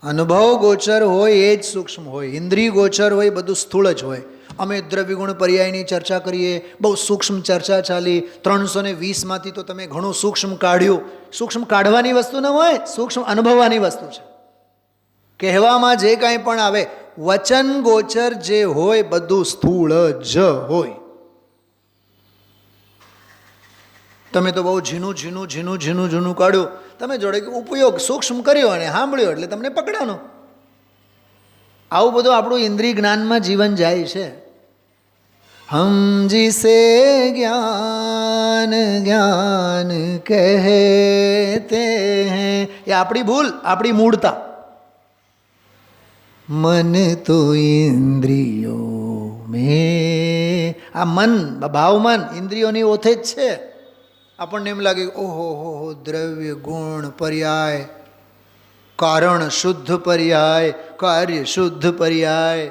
અનુભવ ગોચર હોય એ જ સૂક્ષ્મ હોય, ઇન્દ્રિય ગોચર હોય બધું સ્થૂળ જ હોય. અમે દ્રવ્યગુણ પર્યાયની ચર્ચા કરીએ, બહુ સૂક્ષ્મ ચર્ચા ચાલી. 320માંથી તો તમે ઘણું સૂક્ષ્મ કાઢ્યું. સૂક્ષ્મ કાઢવાની વસ્તુ ન હોય, સૂક્ષ્મ અનુભવવાની વસ્તુ છે. કહેવામાં જે કાંઈ પણ આવે, વચન ગોચર જે હોય બધું સ્થૂળ જ હોય. તમે તો બહુ ઝીણું ઝીણું ઝીણું ઝીણું ઝીણું કાઢ્યું. તમે જોડે ઉપયોગ સૂક્ષ્મ કર્યો અને સાંભળ્યો એટલે તમને પકડાનો. આવું બધું આપણું ઇન્દ્રિય જ્ઞાનમાં જીવન જાય છે. હમ જીસે જ્ઞાન જ્ઞાન કહેતે હૈ, એ આપણી ભૂલ, આપણી મૂળતા. મન તો ઇન્દ્રિયો મેં, આ મન ભાવ મન ઇન્દ્રિયોની ઓથે જ છે. આપણને એમ લાગે ઓહો હો, દ્રવ્ય ગુણ પર્યાય, કારણ શુદ્ધ પર્યાય, કાર્ય શુદ્ધ પર્યાય.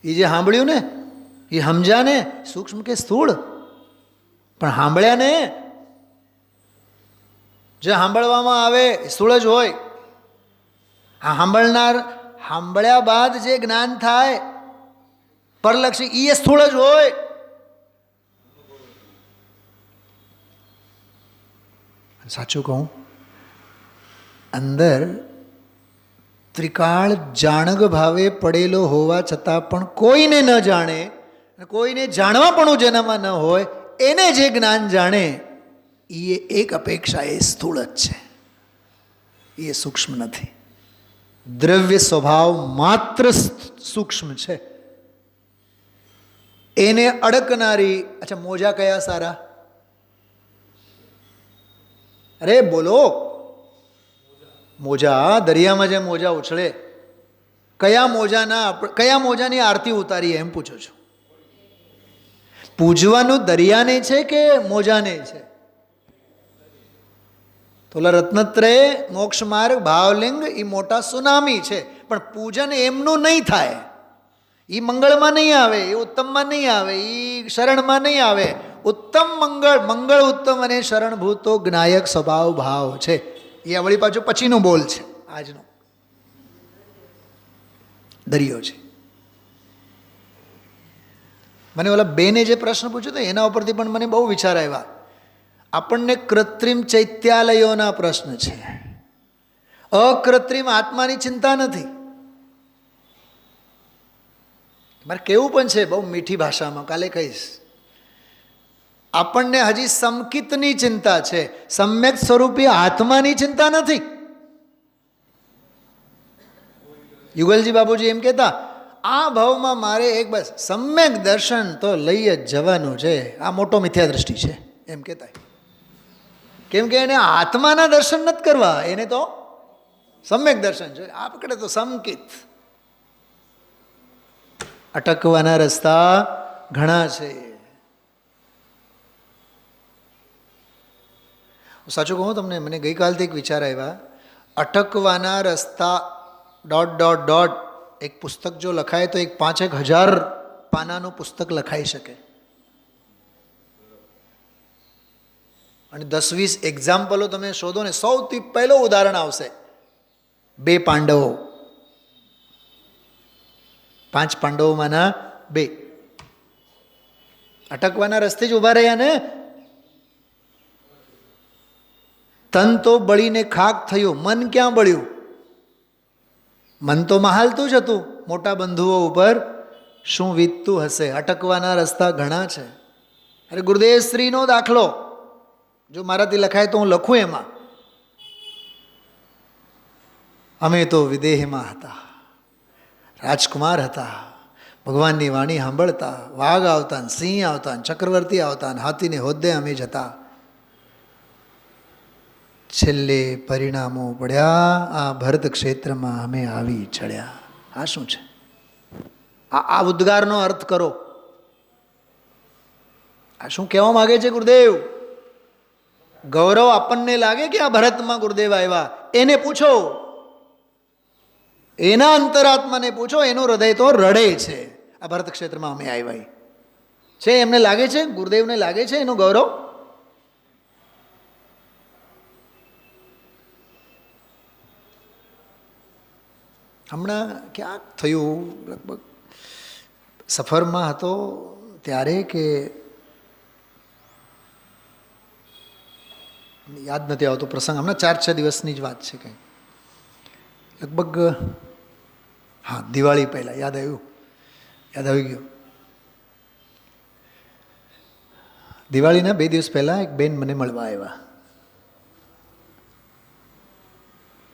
એ જે સાંભળ્યું ને, એ સમજ્યા ને, સૂક્ષ્મ કે સ્થૂળ, પણ સાંભળ્યા ને. જે સાંભળવામાં આવે એ સ્થૂળ જ હોય. આ સાંભળનાર સાંભળ્યા બાદ જે જ્ઞાન થાય પરલક્ષી, એ સ્થૂળ જ હોય. સાચું કહું, અંદર ત્રિકાળ જાણગ ભાવે પડેલો હોવા છતાં પણ કોઈને ન જાણે, કોઈને જાણવા પણ જેનામાં ન હોય, એને જે જ્ઞાન જાણે એ એક અપેક્ષા એ સ્થૂળ જ છે, એ સૂક્ષ્મ નથી. દ્રવ્ય સ્વભાવ માત્ર સૂક્ષ્મ છે. એને અડકનારી. અચ્છા, મોજા કયા સારા? અરે બોલો, મોજા દરિયામાં જે મોજા ઉછળે, કયા મોજાની આરતી ઉતારી એમ પૂછો છો? પૂજવાનું દરિયાને છે કે મોજાને છે? તોલા રત્નત્રય, મોક્ષ માર્ગ, ભાવલિંગ એ મોટા સુનામી છે, પણ પૂજન એમનું નહીં થાય. એ મંગળમાં નહીં આવે, એ ઉત્તમમાં નહીં આવે, એ શરણમાં નહીં આવે. ઉત્તમ મંગળ, મંગળ ઉત્તમ અને શરણભૂતો જ્ઞાયક સ્વભાવ ભાવ છે. એ વળી પાછું પછીનું બોલ છે, આજનો દરિયો છે. મને ઓલા બેને જે પ્રશ્ન પૂછ્યો હતો એના ઉપરથી પણ મને બહુ વિચાર આવ્યા. આપણને કૃત્રિમ ચૈત્યાલયોના પ્રશ્ન છે, અકૃત્રિમ આત્માની ચિંતા નથી. મારે કેવું પણ છે બહુ મીઠી ભાષામાં, કાલે કહીશ. આપણને હજી સમકિતની ચિંતા છે, સમ્યક સ્વરૂપી આત્માની ચિંતા નથી. યુગલજી બાબુજી એમ કહેતા, આ ભાવમાં મારે એક બસ સમ્યક દર્શન તો લઈ જ જવાનું છે. આ મોટો મિથ્યા દ્રષ્ટિ છે એમ કહેતા. કેમ કે એને આત્માના દર્શન નથી કરવા, એને તો સમ્યક દર્શન છે. આ પકડે તો સમકિત. અટકવાના રસ્તા ઘણા છે. સાચું કહું તમને, મને ગઈકાલથી એક વિચાર આવ્યા. અટકવાના રસ્તા ... એક પુસ્તક જો લખાય તો એક 5,000 પાનાનું પુસ્તક લખાઈ શકે. અને 10-20 એક્ઝામ્પલો તમે શોધો ને સૌથી પહેલો ઉદાહરણ આવશે 2 પાંડવો, 5 પાંડવોમાંના 2 અટકવાના રસ્તે જ ઊભા રહ્યા ને. તન તો બળીને ખાક થયું, મન ક્યાં બળ્યું? મન તો મહાલતું જ હતું. મોટા બંધુઓ ઉપર શું વીતતું હશે? અટકવાના રસ્તા ઘણા છે. અરે ગુરુદેવ શ્રીનો દાખલો જો મારાથી લખાય તો હું લખું એમાં. અમે તો વિદેહમાં હતા, રાજકુમાર હતા, ભગવાનની વાણી સાંભળતા, વાઘ આવતા ને સિંહ આવતા ને ચક્રવર્તી આવતા ને હાથીને હોદ્દે અમે જતા. છેલ્લે પરિણામો પડ્યા આ ભરત ક્ષેત્રમાં અમે આવી ચડ્યા. આ શું છે? આ ઉદ્ગારનો અર્થ કરો. આ શું કહેવા માગે છે ગુરુદેવ? ગૌરવ આપણને લાગે કે આ ભરતમાં ગુરુદેવ આવ્યા? એને પૂછો, એના અંતરાત્માને પૂછો, એનું હૃદય તો રડે છે. આ ભરત ક્ષેત્રમાં અમે આવ્યા છે. એમને લાગે છે, ગુરુદેવને લાગે છે એનું ગૌરવ? હમણાં ક્યાંક થયું, લગભગ સફરમાં હતો ત્યારે કે યાદ નથી આવતો પ્રસંગ, હમણાં 4-6 દિવસની જ વાત છે કંઈ, લગભગ હા દિવાળી પહેલાં યાદ આવી ગયું. દિવાળીના 2 દિવસ પહેલાં એક બેન મને મળવા આવ્યા.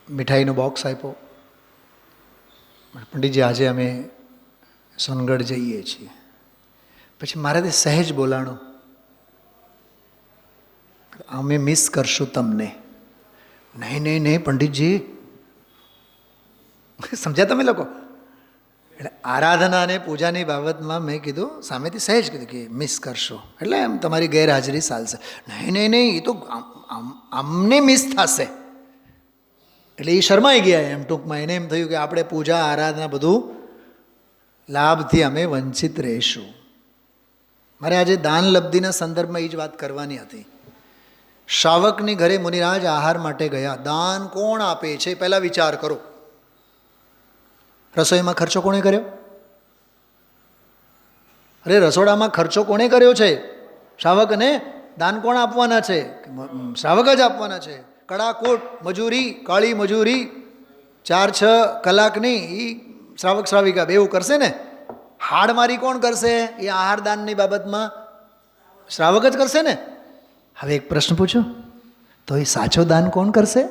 મીઠાઈનો બોક્સ આપ્યો. પંડિતજી આજે અમે સોનગઢ જઈએ છીએ. પછી મારાથી સહેજ બોલાણું, અમે મિસ કરશું તમને. નહીં પંડિતજી, સમજ્યા તમે લોકો? એટલે આરાધના અને પૂજાની બાબતમાં મેં કીધું, સામેથી સહેજ કીધું કે મિસ કરશો, એટલે એમ તમારી ગેરહાજરી ચાલશે. નહીં એ તો અમને મિસ થશે. એટલે એ શરમાઈ ગયા. એમ ટૂંકમાં એને એમ થયું કે આપણે પૂજા આરાધના બધું લાભથી અમે વંચિત રહીશું. મારે આજે દાન લબ્ધિના સંદર્ભમાં એ જ વાત કરવાની હતી. શ્રાવકની ઘરે મુનિરાજ આહાર માટે ગયા. દાન કોણ આપે છે પહેલાં વિચાર કરો. રસોઈમાં ખર્ચો કોણે કર્યો? અરે રસોડામાં ખર્ચો કોણે કર્યો છે? શ્રાવકને દાન કોણ આપવાના છે? શ્રાવક જ આપવાના છે. કડાકૂટ મજૂરી, કાળી મજૂરી 4-6 કલાકની એ શ્રાવક શ્રાવિકા બેવું કરશે ને. હાડમારી કોણ કરશે એ આહાર દાનની બાબતમાં? શ્રાવક જ કરશે ને. હવે એક પ્રશ્ન પૂછો, તો એ સાચો દાન કોણ કરશે?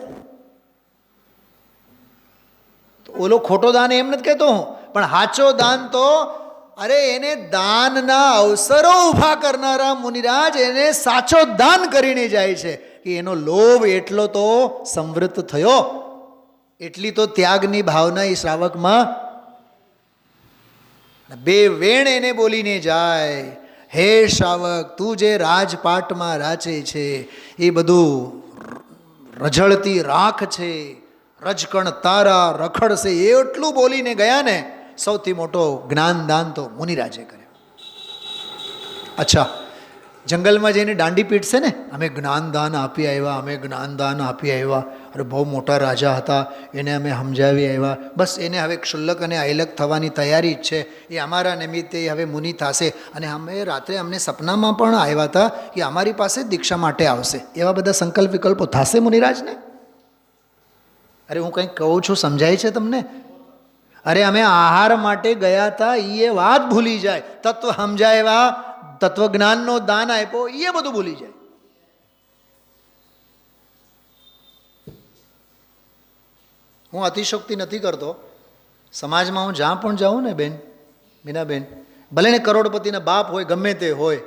ઓલો ખોટો દાન એમ નથી કહેતો હું, પણ સાચો દાન તો અરે એને દાનના અવસરો ઊભા કરનારા મુનિરાજ એને સાચો દાન કરીને જાય છે કે એનો લોભ એટલો તો સંવૃત થયો, એટલી તો ત્યાગની ભાવના એ શ્રાવકમાં. 2 વેણ એને બોલીને જાય, હે શ્રાવક, તું જે રાજપાટમાં રાચે છે એ બધું રઝળતી રાખ છે, રજકણ તારા રખડશે, એટલું બોલીને ગયા ને. સૌથી મોટો જ્ઞાનદાન તો મુનિરાજે કર્યો. અચ્છા, જંગલમાં જઈને દાંડી પીટશે ને, અમે જ્ઞાનદાન આપી આવ્યા, અમે જ્ઞાનદાન આપી આવ્યા. અરે બહુ મોટા રાજા હતા, એને અમે સમજાવી આવ્યા. બસ એને હવે ક્ષુલ્લક અને અયલક થવાની તૈયારી જ છે. એ અમારા નિમિત્તે હવે મુનિ થશે. અને અમે રાત્રે અમને સપનામાં પણ આવ્યા હતા કે અમારી પાસે દીક્ષા માટે આવશે. એવા બધા સંકલ્પ વિકલ્પો થશે મુનિરાજને. અરે હું કંઈક કહું છું, સમજાય છે તમને? અરે અમે આહાર માટે ગયા હતા એ વાત ભૂલી જાય. તત્વ સમજાવ્યા, તત્વજ્ઞાનનો દાન આપ્યો, એ બધું ભૂલી જાય. હું અતિશોક્તિ નથી કરતો. સમાજમાં હું જ્યાં પણ જાઉં ને બેન, મીનાબેન, ભલે ને કરોડપતિના બાપ હોય, ગમે તે હોય,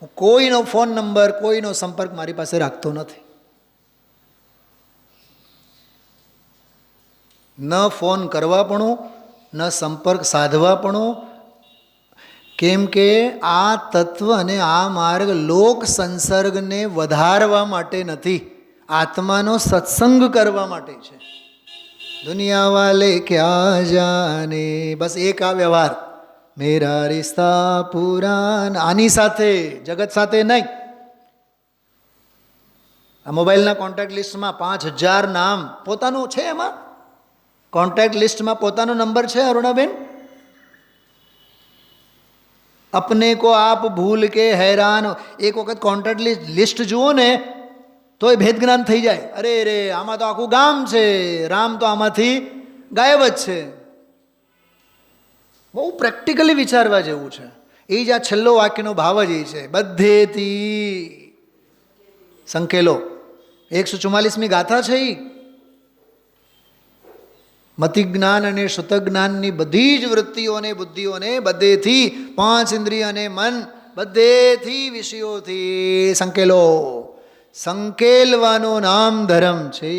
હું કોઈનો ફોન નંબર, કોઈનો સંપર્ક મારી પાસે રાખતો નથી. ન ફોન કરવા પણ, ન સંપર્ક સાધવા પણ. કેમ કે આ તત્વ અને આ માર્ગ લોક સંસર્ગને વધારવા માટે નથી, આત્માનો સત્સંગ કરવા માટે છે. દુનિયા વાલે ક્યાં જાને, બસ એક આ વ્યવહાર, મેરા રિશ્તા પુરાન, આની સાથે, જગત સાથે નહીં. આ મોબાઈલના કોન્ટેક્ટ લિસ્ટમાં 5000 નામ પોતાનું છે, એમાં કોન્ટેક્ટ લિસ્ટમાં પોતાનો નંબર છે અરુણાબેન? अपने को आप भूल के हैरान, एक वखत કોન્ટેક્ટ લિસ્ટ જુઓ ને તો એ ભેદ જ્ઞાન થઈ જાય. અરે રે, આમાં તો આખું ગામ છે, રામ તો આમાંથી ગાયબ જ છે. બહુ પ્રેક્ટિકલી વિચારવા જેવું છે. એ જ આ છેલ્લો વાક્યનો ભાવ જ એ છે, બધેથી સંકેલો. 144મી ગાથા છે એ. મતિ જ્ઞાન અને શ્રુત જ્ઞાનની બધી જ વૃત્તિઓને બુદ્ધિઓને બધેથી, 5 ઇન્દ્રિય અને મન બધેથી વિષયોથી સંકેલો. સંકેલવાનું નામ ધર્મ છે.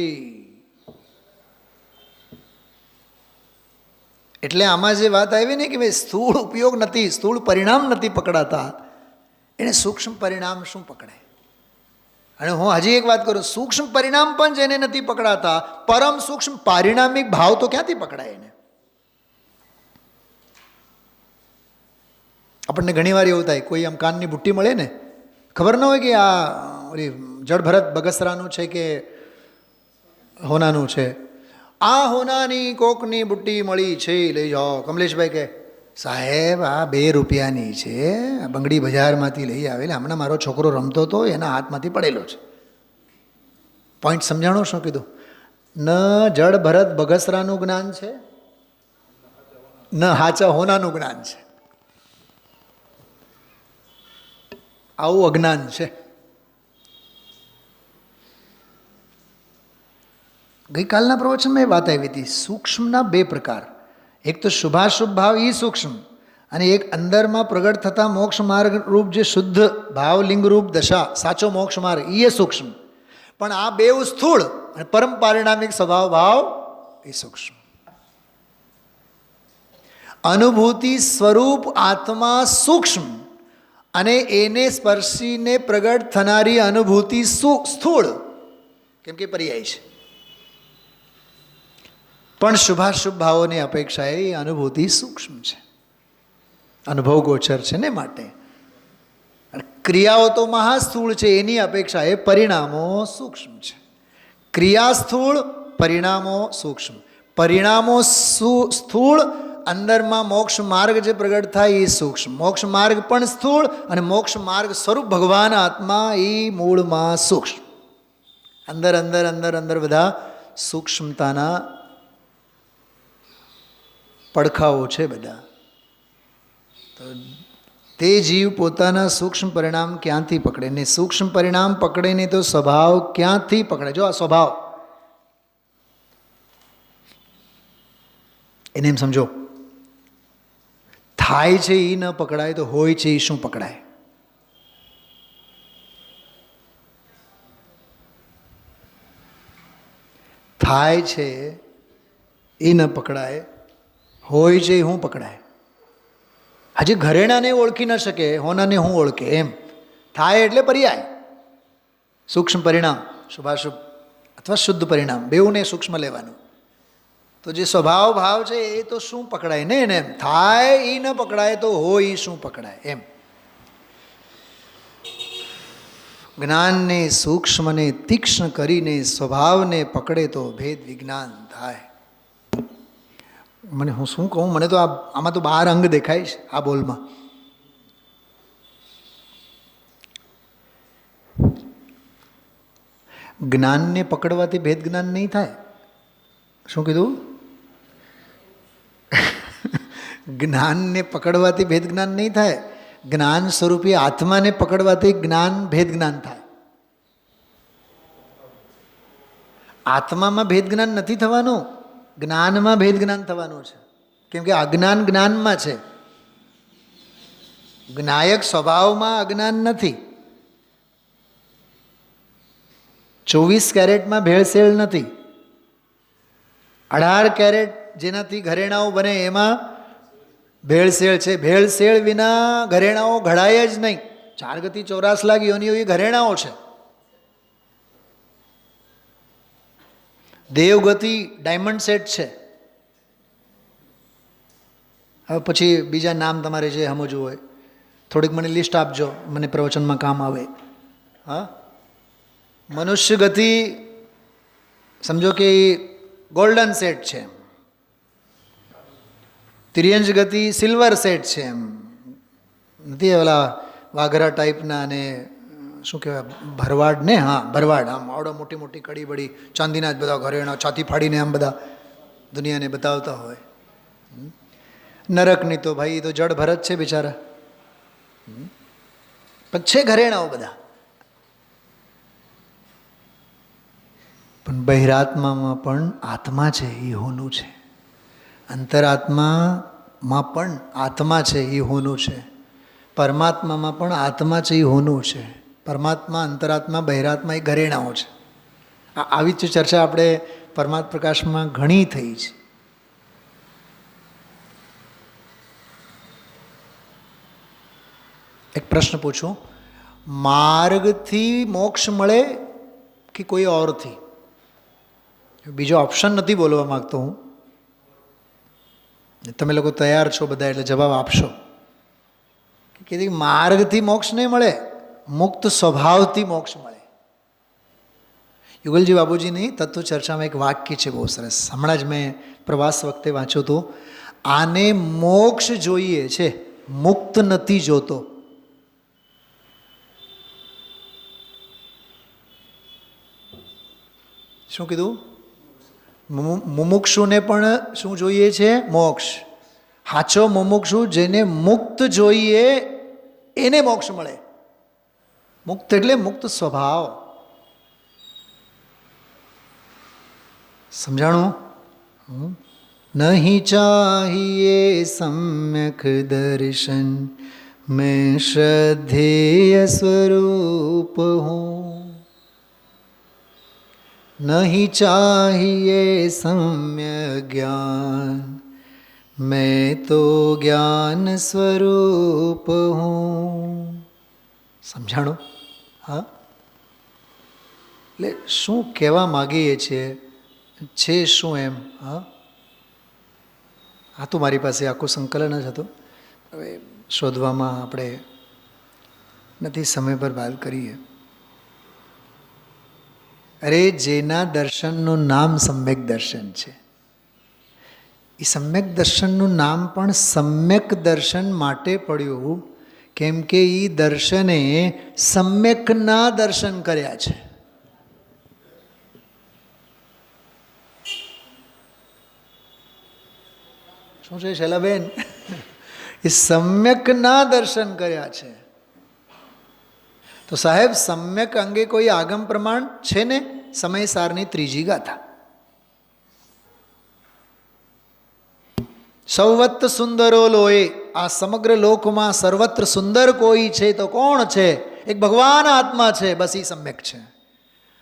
એટલે આમાં જે વાત આવી ને કે ભાઈ સ્થૂળ ઉપયોગ નથી, સ્થૂળ પરિણામ નથી પકડાતા, એને સૂક્ષ્મ પરિણામ શું પકડાય? અને હું હજી એક વાત કરું, સૂક્ષ્મ પરિણામ પણ જેને નથી પકડાતા, પરમ સૂક્ષ્મ પારિણામિક ભાવ તો ક્યાંથી પકડાય એને? આપણને ઘણીવાર એવું થાય, કોઈ આમ કાનની બુટ્ટી મળે ને, ખબર ન હોય કે આ ઓલી જળભરત બગસરાનું છે કે હોનાનું છે. આ હોનાની કોકની બુટ્ટી મળી છે, લઈ જાઓ. કમલેશભાઈ કે સાહેબ આ 2 રૂપિયાની છે, બંગડી બજારમાંથી લઈ આવેલી, હમણાં મારો છોકરો રમતો હતો એના હાથમાંથી પડેલો છે. પોઈન્ટ સમજાણો શું કીધું? ન જળ ભરત બગસરાનું જ્ઞાન છે, ન હાચા હોનાનું જ્ઞાન છે. આવું અજ્ઞાન છે. ગઈકાલના પ્રવચનમાં એ વાત આવી હતી, સૂક્ષ્મના 2 પ્રકાર. એક તો શુભાશુભ ભાવ, એ સૂક્ષ્મ, અને એક અંદરમાં પ્રગટ થતા મોક્ષ માર્ગ રૂપ જે શુદ્ધ ભાવ લિંગ રૂપ દશા, સાચો મોક્ષ માર્ગ, એ સૂક્ષ્મ. પણ આ 2 સ્થૂળ અને પરમ પારિણામિક સ્વભાવ ભાવ એ સૂક્ષ્મ. અનુભૂતિ સ્વરૂપ આત્મા સૂક્ષ્મ, અને એને સ્પર્શીને પ્રગટ થનારી અનુભૂતિ સ્થૂળ, કેમ કે પર્યાય છે. પણ શુભાશુભ ભાવોની અપેક્ષાએ એ અનુભૂતિ સૂક્ષ્મ છે, અનુભવ ગોચર છે ને. માટે ક્રિયાઓ તો મહાસ્થૂળ છે, એની અપેક્ષાએ પરિણામો સૂક્ષ્મ છે. ક્રિયા સ્થૂળ, પરિણામો સૂક્ષ્મ. પરિણામો સ્થૂળ, અંદરમાં મોક્ષ માર્ગ જે પ્રગટ થાય એ સૂક્ષ્મ. મોક્ષ માર્ગ પણ સ્થૂળ, અને મોક્ષ માર્ગ સ્વરૂપ ભગવાન આત્મા એ મૂળમાં સૂક્ષ્મ. અંદર અંદર અંદર અંદર બધા સૂક્ષ્મતાના પડખાઓ છે બધા. તો તે જીવ પોતાના સૂક્ષ્મ પરિણામ ક્યાંથી પકડે? ને સૂક્ષ્મ પરિણામ પકડે નહીં તો સ્વભાવ ક્યાંથી પકડે? જો આ સ્વભાવ, એને એમ સમજો, થાય છે એ ન પકડાય તો હોય છે એ શું પકડાય? થાય છે એ ન પકડાય, હોય છે એ હું પકડાય? હજી ઘરેણાને ઓળખી ન શકે, હોનાને હું ઓળખે? એમ થાય એટલે પર્યાય, સૂક્ષ્મ પરિણામ, શુભાશુભ અથવા શુદ્ધ પરિણામ, બેઉને સૂક્ષ્મ લેવાનું. તો જે સ્વભાવ ભાવ છે એ તો શું પકડાય ને? એને એમ થાય એ ન પકડાય તો હોય એ શું પકડાય? એમ જ્ઞાનને સૂક્ષ્મને તીક્ષ્ણ કરીને સ્વભાવને પકડે તો ભેદ વિજ્ઞાન થાય. મને હું શું કહું, મને તો આમાં તો 12 અંગ દેખાય છે આ બોલમાં. જ્ઞાનને પકડવાથી ભેદ જ્ઞાન નહીં થાય. શું કીધું? જ્ઞાનને પકડવાથી ભેદ જ્ઞાન નહીં થાય. જ્ઞાન સ્વરૂપી આત્માને પકડવાથી જ્ઞાન ભેદ જ્ઞાન થાય. આત્મામાં ભેદ જ્ઞાન નથી થવાનું, જ્ઞાનમાં ભેદ જ્ઞાન થવાનું છે. કેમ કે અજ્ઞાન જ્ઞાનમાં છે, જ્ઞાયક સ્વભાવમાં અજ્ઞાન નથી. 24 કેરેટમાં ભેળસેળ નથી. 18 કેરેટ જેનાથી ઘરેણાઓ બને એમાં ભેળસેળ છે. ભેળસેળ વિના ઘરેણાઓ ઘડાય જ નહીં. 4 ગતિ 84 લાખ યોનિઓ એ ઘરેણાઓ છે. દેવગતિ ડાયમંડ સેટ છે. હવે પછી બીજા નામ તમારે જે સમજવું હોય થોડીક મને લિસ્ટ આપજો, મને પ્રવચનમાં કામ આવે. હા, મનુષ્ય ગતિ સમજો કે ગોલ્ડન સેટ છે, તિર્યંશ ગતિ સિલ્વર સેટ છે, એમ નથી ઓલા વાઘરા ટાઈપના અને શું કહેવાય ભરવાડ ને, હા ભરવાડ, આમ આવડો મોટી મોટી કડી બડી ચાંદીના જ બધા ઘરેણા છાતી ફાડીને આમ બધા દુનિયાને બતાવતા હોય. નરકની તો ભાઈ તો જડ ભરત છે બિચારા, પણ છે ઘરેણાઓ બધા. પણ બહિરાત્મામાં પણ આત્મા છે એ હોનું છે, અંતરાત્મામાં પણ આત્મા છે એ હોનું છે, પરમાત્મામાં પણ આત્મા છે એ હોનું છે. પરમાત્મા, અંતરાત્મા, બહિરાત્મા એ ઘરેણાઓ છે. આવી જ ચર્ચા આપણે પરમાત્મા પ્રકાશમાં ઘણી થઈ છે. એક પ્રશ્ન પૂછું, માર્ગથી મોક્ષ મળે કે કોઈ ઓરથી? બીજો ઓપ્શન નથી બોલવા માગતો હું, તમે લોકો તૈયાર છો બધા એટલે જવાબ આપશો. કે માર્ગથી મોક્ષ નહીં મળે, મુક્ત સ્વભાવથી મોક્ષ મળે. યુગલજી બાબુજીની તત્વ ચર્ચામાં એક વાક્ય છે બહુ સરસ, હમણાં જ મેં પ્રવાસ વખતે વાંચ્યું હતું. આને મોક્ષ જોઈએ છે, મુક્ત નથી જોતો. શું કીધું? મુમુક્ષુને પણ શું જોઈએ છે? મોક્ષ. હાચો મુમુક્ષુ જેને મુક્ત જોઈએ એને મોક્ષ મળે. મુક્ત એટલે મુક્ત સ્વભાવ. સમજાણું? નહીં ચાહિએ સમ્યક દર્શન મેં શ્રદ્ધેય સ્વરૂપ હું. नहीं चाहिए सम्य ज्ञान मैं तो ज्ञान स्वरूप हूँ. સમજાણું? હા, એટલે શું કહેવા માગીએ છીએ, છે શું એમ? હા, આ તો મારી પાસે આખું સંકલન જ હતું, હવે શોધવામાં આપણે નથી, સમય પર વાત કરીએ. અરે જેના દર્શનનું નામ સમ્યક દર્શન છે, એ સમ્યક દર્શનનું નામ પણ સમ્યક દર્શન માટે પડ્યું કેમ કે એ દર્શને સમ્યકના દર્શન કર્યા છે. શું છે શૈલાબેન? એ સમ્યકના દર્શન કર્યા છે. તો સાહેબ સમ્યક અંગે કોઈ આગમ પ્રમાણ છે ને? સમયસારની ત્રીજી ગાથા. સૌવત્ર સુંદરો લોએ, આ સમગ્ર લોકમાં સર્વત્ર સુંદર કોઈ છે તો કોણ છે? એક ભગવાન આત્મા છે, બસ એ સમ્યક છે.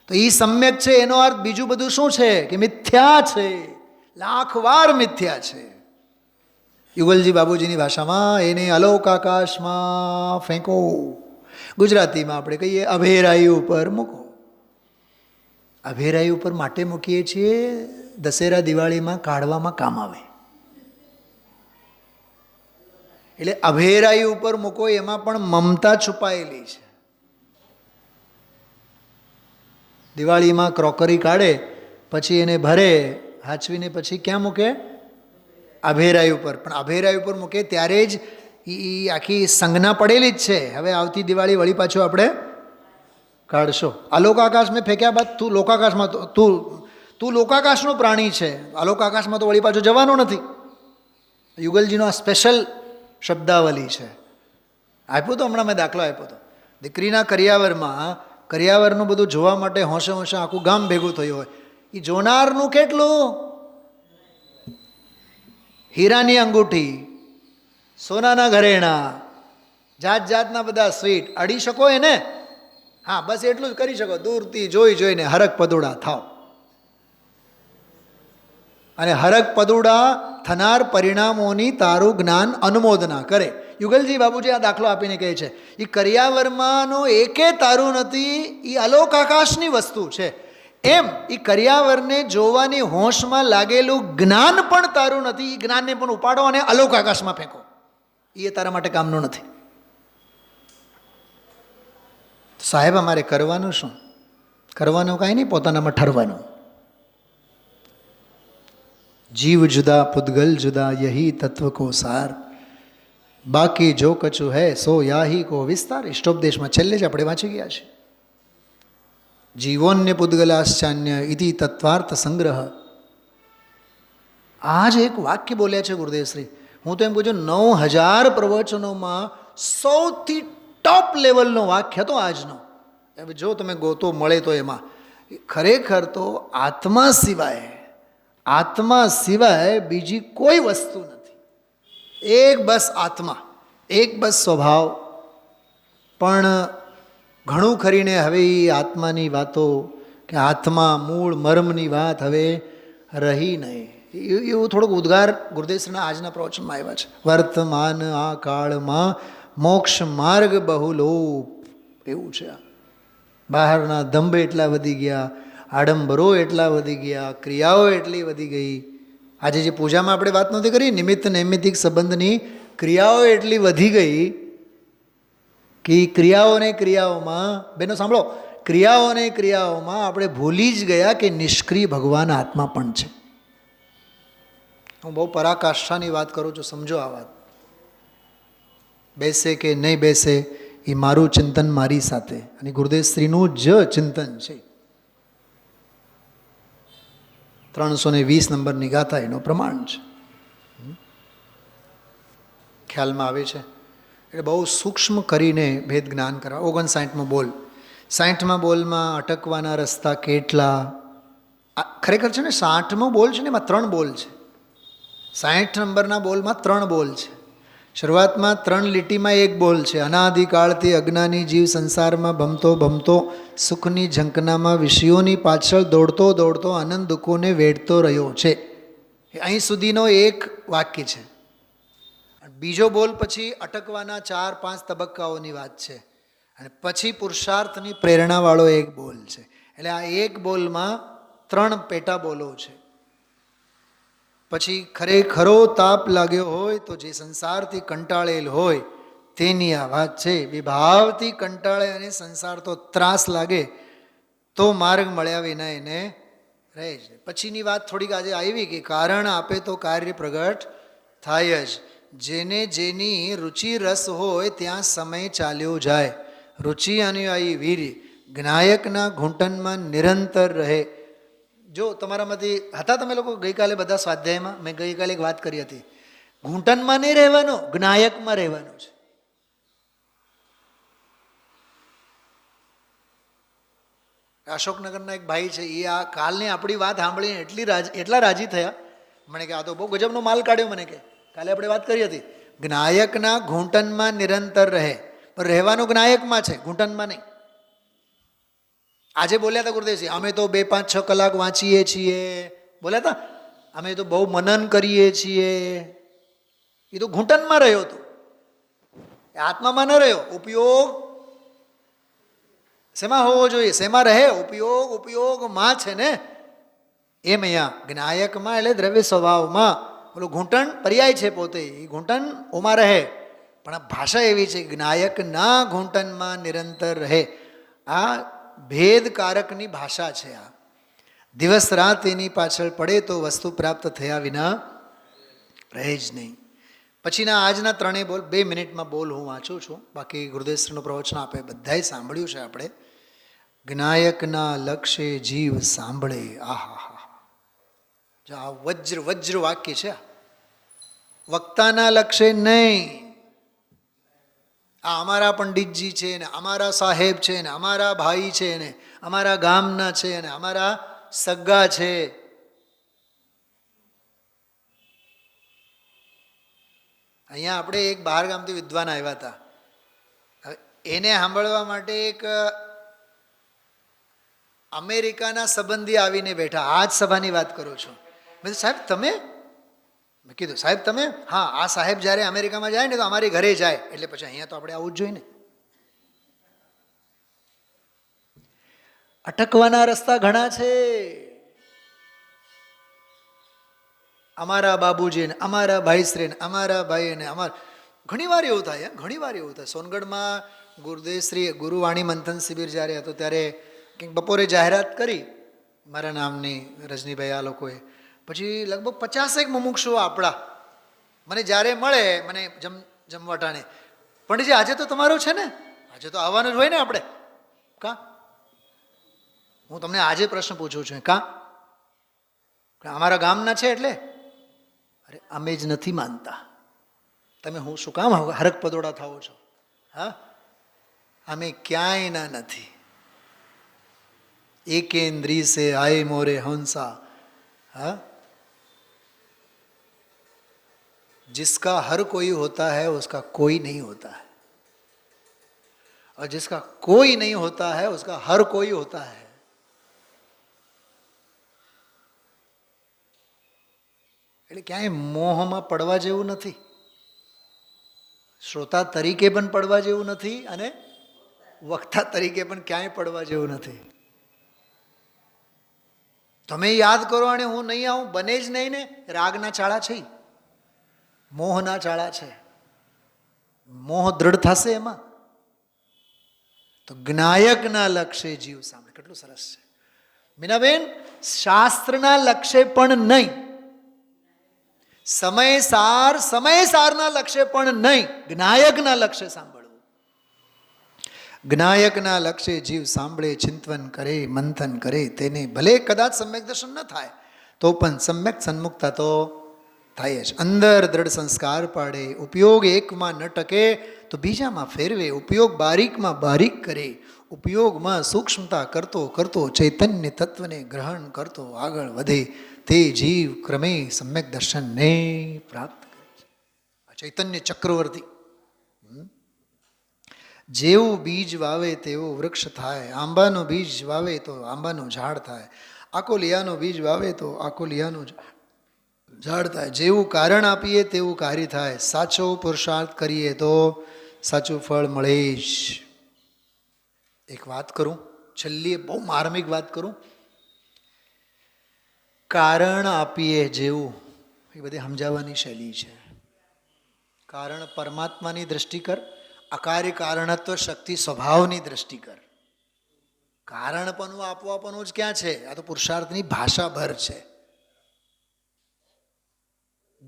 તો એ સમ્યક છે એનો અર્થ બીજું બધું શું છે? કે મિથ્યા છે, લાખ વાર મિથ્યા છે. યુગલજી બાબુજીની ભાષામાં એને અલોક આકાશમાં ફેંકો, ગુજરાતીમાં આપણે કહીએ અભેરાઈ ઉપર મૂકો. અભેરાઈ ઉપર માટે મૂકીએ છીએ દશેરા દિવાળીમાં કાઢવામાં કામ આવે. એટલે અભેરાઈ ઉપર મૂકો, એમાં પણ મમતા છુપાયેલી છે. દિવાળીમાં ક્રોકરી કાઢે પછી એને ભરે, હાચવીને પછી ક્યાં મૂકે? અભેરાઈ ઉપર. પણ અભેરાઈ ઉપર મૂકે ત્યારે જ એ આખી સંજ્ઞા પડેલી જ છે, હવે આવતી દિવાળી વળી પાછું આપણે કાઢશો. અલોક આકાશ મેં ફેંક્યા બાદ તું લોકાકાશમાં, તું લોકાકાશનો પ્રાણી છે, અલોક આકાશમાં તો વળી પાછું જવાનો નથી. યુગલજીનો આ સ્પેશિયલ શબ્દાવલી છે. આપ્યો તો હમણાં મેં દાખલો આપ્યો હતો. દીકરીના કરિયાવરમાં, કરિયાવરનું બધું જોવા માટે હોંશે હોંશે આખું ગામ ભેગું થયું હોય. એ જોનારનું કેટલું? હીરાની અંગૂઠી, સોનાના ઘરેણા, જાત જાતના બધા સ્વીટ અડી શકો એને? હા, બસ એટલું જ કરી શકો, દૂરથી જોઈ જોઈને હરક પદુડા થાવ. અને હરક પદુડા થનાર પરિણામોની તારું જ્ઞાન અનુમોદના કરે. યુગલજી બાબુજી આ દાખલો આપીને કહે છે એ કરિયાવરમાંનો એકે તારું નથી, એ અલોક આકાશની વસ્તુ છે. એમ એ કરિયાવરને જોવાની હોશમાં લાગેલું જ્ઞાન પણ તારું નથી. એ જ્ઞાનને પણ ઉપાડો અને અલોક આકાશમાં ફેંકો, એ તારા માટે કામનું નથી. સાહેબ અમારે કરવાનું શું? કરવાનું કાંઈ નહીં, પોતાનામાં ઠરવાનું. જીવ જુદા પૂતગલ જુદા, યહી તત્વ કો સાર, બાકી જો કચું હૈ સો યાહી કો વિસ્તાર. ઇષ્ટોપદેશમાં છેલ્લે જ આપણે વાંચી ગયા છે. જીવોન્ય પૂતગલાશ્ચાન્ય ઇતિ તત્વાર્થ સંગ્રહ. આ જ એક વાક્ય બોલ્યા છે ગુરુદેવશ્રી. હું તો એમ કહું છું 9000 પ્રવચનોમાં સૌથી ટોપ લેવલનો વાક્ય હતો આજનો. હવે જો તમે ગોતો મળે તો એમાં ખરેખર તો આત્મા સિવાય બીજી કોઈ વસ્તુ નથી. એક બસ આત્મા, એક બસ સ્વભાવ. પણ ઘણું ખરીને હવે એ આત્માની વાતો કે આત્મા મૂળ મર્મની વાત હવે રહી નહીં. એવું થોડુંક ઉદ્ગાર ગુરુદેવશ્રીના આજના પ્રવચનમાં આવ્યા છે. વર્તમાન આ કાળમાં મોક્ષ માર્ગ બહુલોપ, એવું છે. બહારના દંભ એટલા વધી ગયા, આડંબરો એટલા વધી ગયા, ક્રિયાઓ એટલી વધી ગઈ. આજે જે પૂજામાં આપણે વાત નહોતી કરી, નિમિત્ત નૈમિત્તિક સંબંધની ક્રિયાઓ એટલી વધી ગઈ કે ક્રિયાઓમાં બેનો સાંભળો, ક્રિયાઓમાં આપણે ભૂલી જ ગયા કે નિષ્ક્રિય ભગવાન આત્મા પણ છે. હું બહુ પરાકાષ્ઠાની વાત કરું છું, સમજો આ વાત. બેસે કે નહીં બેસે એ મારું ચિંતન મારી સાથે, અને ગુરુદેવશ્રીનું જ ચિંતન છે. 320 નંબરની ગાથા એનું પ્રમાણ છે. ખ્યાલમાં આવે છે. એટલે બહુ સૂક્ષ્મ કરીને ભેદ જ્ઞાન કરવા. 59મો બોલ. 60મા બોલમાં અટકવાના રસ્તા કેટલા. ખરેખર છે ને 60મો બોલ છે ને એમાં 3 બોલ છે. 60 નંબરના બોલમાં 3 બોલ છે. શરૂઆતમાં 3 લીટીમાં 1 બોલ છે. અનાદિકાળથી અજ્ઞાની જીવ સંસારમાં ભમતો સુખની ઝંકનામાં વિષયોની પાછળ દોડતો આનંદ દુઃખોને વેડતો રહ્યો છે. અહીં સુધીનો એક વાક્ય છે. બીજો બોલ પછી અટકવાના 4-5 તબક્કાઓની વાત છે, અને પછી પુરુષાર્થની પ્રેરણાવાળો એક બોલ છે. એટલે આ એક બોલમાં 3 પેટા બોલો છે. પછી ખરેખરો તાપ લાગ્યો હોય તો જે સંસારથી કંટાળેલ હોય તેની આ વાત છે. વિભાવથી કંટાળે અને સંસાર તો ત્રાસ લાગે તો માર્ગ મળ્યા વિના એને રહે જ. પછીની વાત થોડીક આજે આવી કે કારણ આપે તો કાર્ય પ્રગટ થાય જ. જેને જેની રુચિ રસ હોય ત્યાં સમય ચાલ્યો જાય. રુચિ અનુયાયી વીર જ્ઞાયકના ઘૂંટણમાં નિરંતર રહે. જો તમારામાંથી હતા તમે લોકો ગઈકાલે બધા સ્વાધ્યાયમાં, મેં ગઈકાલે એક વાત કરી હતી, ઘૂંટણમાં નહીં રહેવાનું, જ્ઞાયકમાં રહેવાનું છે. અશોકનગરના એક ભાઈ છે, એ આ કાલની આપણી વાત સાંભળીને એટલા રાજી થયા. મને કે આ તો બહુ ગજબનો માલ કાઢ્યો. મને કે કાલે આપણે વાત કરી હતી, જ્ઞાયકના ઘૂંટણમાં નિરંતર રહે. પણ રહેવાનું જ્ઞાયકમાં છે, ઘૂંટણમાં નહીં. આજે બોલ્યા હતા ગુરુદેવજી, અમે તો 2-5-6 કલાક વાંચીએ છીએ. બોલ્યા હતા, અમે તો બહુ મનન કરીએ છીએ. એ તો ઘૂંટણમાં રહ્યો હતો, આત્મામાં ન રહ્યો. ઉપયોગ શેમાં હોવો જોઈએ, શેમાં રહે? ઉપયોગમાં છે ને. એમ અહીંયા જ્ઞાયકમાં એટલે દ્રવ્ય સ્વભાવમાં. પેલું ઘૂંટણ પર્યાય છે પોતે, એ ઘૂંટણ ઓમાં રહે. પણ ભાષા એવી છે, જ્ઞાયકના ઘૂંટણમાં નિરંતર રહે. આ ભેદકારકની ભાષા છે. આ દિવસ રાત એની પાછળ પડે તો વસ્તુ પ્રાપ્ત થયા વિના રહે જ નહીં. પછીના આજના 3 બોલ 2 મિનિટમાં બોલ હું વાંચું છું, બાકી ગુરુદેવશ્રીનું પ્રવચન આપણે બધાએ સાંભળ્યું છે. આપણે જ્ઞાયકના લક્ષ્ય જીવ સાંભળે. આહા, આ વજ્ર વાક્ય છે. વક્તાના લક્ષ્ય નહીં. આ અમારા પંડિતજી છે ને, અમારા સાહેબ છે ને, અમારા ભાઈ છે ને, અમારા ગામના છે ને, અમારા સગા છે. અહીંયા આપણે એક બહાર ગામથી વિદ્વાન આવ્યા હતા. હવે એને સાંભળવા માટે એક અમેરિકાના સંબંધી આવીને બેઠા. આ જ સભાની વાત કરું છું. મેં સાહેબ તમે, મેં કીધું સાહેબ તમે, હા આ સાહેબ જ્યારે અમેરિકામાં જાય ને તો અમારી ઘરે જાય, એટલે પછી અહીંયા તો આપણે આવું જ જોઈએ ને. અટકવાના રસ્તા ઘણા છે. અમારા બાબુજીને, અમારા ભાઈશ્રીને, અમારા ભાઈને, ઘણી વાર એવું થાય. સોનગઢમાં ગુરુદેવશ્રી ગુરુવાણી મંથન શિબિર જ્યારે હતો ત્યારે કંઈક બપોરે જાહેરાત કરી મારા નામની રજનીભાઈ આ લોકોએ, પછી લગભગ 50 મુમુક્ષુઓ આપણા મને જ્યારે મળે મને જમવાટાણે, પંડિતજી આજે તો તમારું છે ને, આજે તો આવવાનું જ હોય ને આપણે, કાં? હું તમને આજે પ્રશ્ન પૂછું છું, કાં? અમારા ગામના છે એટલે? અરે અમે જ નથી માનતા, તમે હું શું કામ હરક પદોડા થાઓ છો? હા, અમે ક્યાંય ના નથી. एकेंद्री से आए मोरे हंसा, हाँ, जिसका हर कोई होता है उसका कोई नहीं होता है, और जिसका कोई नहीं होता है उसका हर कोई होता है. એટલે ક્યાંય મોહમાં પડવા જેવું નથી, શ્રોતા તરીકે પણ પડવા જેવું નથી, અને વક્તા તરીકે પણ ક્યાંય પડવા જેવું નથી. તમે યાદ કરો અને હું નહીં આવું, બને જ નહીં ને. રાગના ચાળા છે, મોહના ચાળા છે, મોહ દ્રઢ થશે એમાં તો જ્ઞાયકના લક્ષ્ય જીવ સાંભળે. કેટલું સરસ છે મીનાબેન, શાસ્ત્રના લક્ષ્ય પણ નહીં, સમયસારના લક્ષ્ય પણ નહીં, જ્ઞાયકના લક્ષ્ય સાંભળવું. જ્ઞાયકના લક્ષ્ય જીવ સાંભળે, ચિંતન કરે, મંથન કરે, તેને ભલે કદાચ સમ્યક દર્શન ન થાય તો પણ સમ્યક સન્મુખતા તો થાય જ. અંદર દ્રઢ સંસ્કાર પાડે, ઉપયોગ એકમાં ન ટકે તો બીજામાં ફેરવે, ઉપયોગ બારીકમાં બારીક કરે, ઉપયોગમાં સૂક્ષ્મતા કરતો કરતો ચૈતન્ય તત્વને ગ્રહણ કરતો આગળ વધે, તે જીવ ક્રમે સમ્યક દર્શનને પ્રાપ્ત કરે છે. આ ચૈતન્ય ચક્રવર્તી જેવું બીજ વાવે તેવું વૃક્ષ થાય, આંબાનું બીજ વાવે તો આંબાનું ઝાડ થાય, આકોલિયાનું બીજ વાવે તો આકોલિયાનું ઝાડ થાય, જેવું કારણ આપીએ તેવું કાર્ય થાય, સાચો પુરુષાર્થ કરીએ તો સાચું ફળ મળે જ. એક વાત કરું, છેલ્લી બહુ માર્મિક વાત કરું, કારણ આપીએ જેવું, એ બધી સમજાવવાની શૈલી છે. કારણ પરમાત્માની દ્રષ્ટિ કર, અકાર્ય કારણત્વ શક્તિ સ્વભાવની દ્રષ્ટિ કર. કારણપણું આપવાપણું જ ક્યાં છે? આ તો પુરુષાર્થની ભાષાભર છે.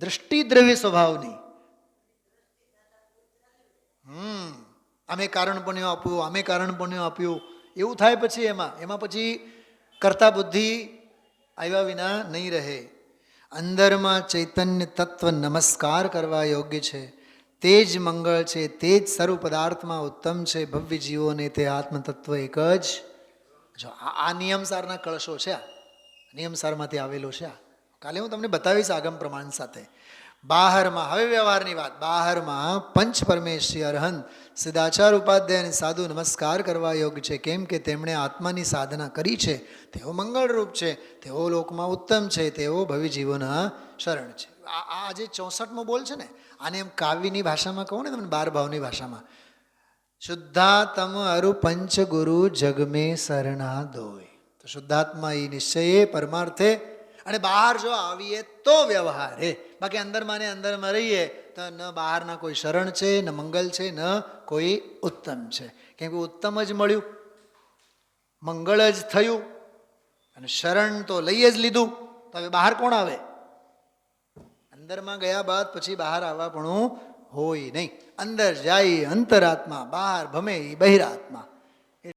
દૃષ્ટિ દ્રવ્ય સ્વભાવની. અમે કારણપણ્યું આપ્યું, અમે કારણપણ્યું આપ્યું એવું થાય પછી એમાં પછી કરતા બુદ્ધિ આવ્યા વિના નહીં રહે. અંદરમાં ચૈતન્ય તત્વ નમસ્કાર કરવા યોગ્ય છે, તે જ મંગળ છે, તે જ સર્વ પદાર્થમાં ઉત્તમ છે. ભવ્ય જીવોને તે આત્મતત્વ એક જ. જો આ નિયમસારના કળશો છે, આ નિયમસારમાંથી આવેલો છે. કાલે હું તમને બતાવીશ આગમ પ્રમાણ સાથે. બહારમાં, હવે વ્યવહારની વાત, બહારમાં પંચ પરમેશ્વરી અરહંત સિદ્ધાચાર ઉપાધ્યાય અને સાધુ નમસ્કાર કરવા યોગ્ય છે. કેમ કે તેમણે આત્માની સાધના કરી છે, તેઓ મંગળરૂપ છે, તેઓ લોકમાં ઉત્તમ છે, તેઓ ભવિ જીવોના શરણ છે. આ જે 64મો બોલ છે ને, આને એમ કાવ્યની ભાષામાં કહું ને તમને, 12 ભાવની ભાષામાં, શુદ્ધાત્મ અરુ પંચ ગુરુ જગમે શરણા દોય. તો શુદ્ધાત્મા એ નિશ્ચયે પરમાર્થે, અને બહાર જો આવીએ તો વ્યવહારે, બાકી અંદરમાં ને અંદરમાં રહીએ તો ન બહારના કોઈ શરણ છે, ન મંગલ છે, ન કોઈ ઉત્તમ છે. કેમ કે ઉત્તમ જ મળ્યું, મંગળ જ થયું, અને શરણ તો લઈ જ લીધું, તો હવે બહાર કોણ આવે? અંદરમાં ગયા બાદ પછી બહાર આવવા પણ હોય નહીં. અંદર જાય અંતરાત્મા, બહાર ભમે બહિરાત્મા.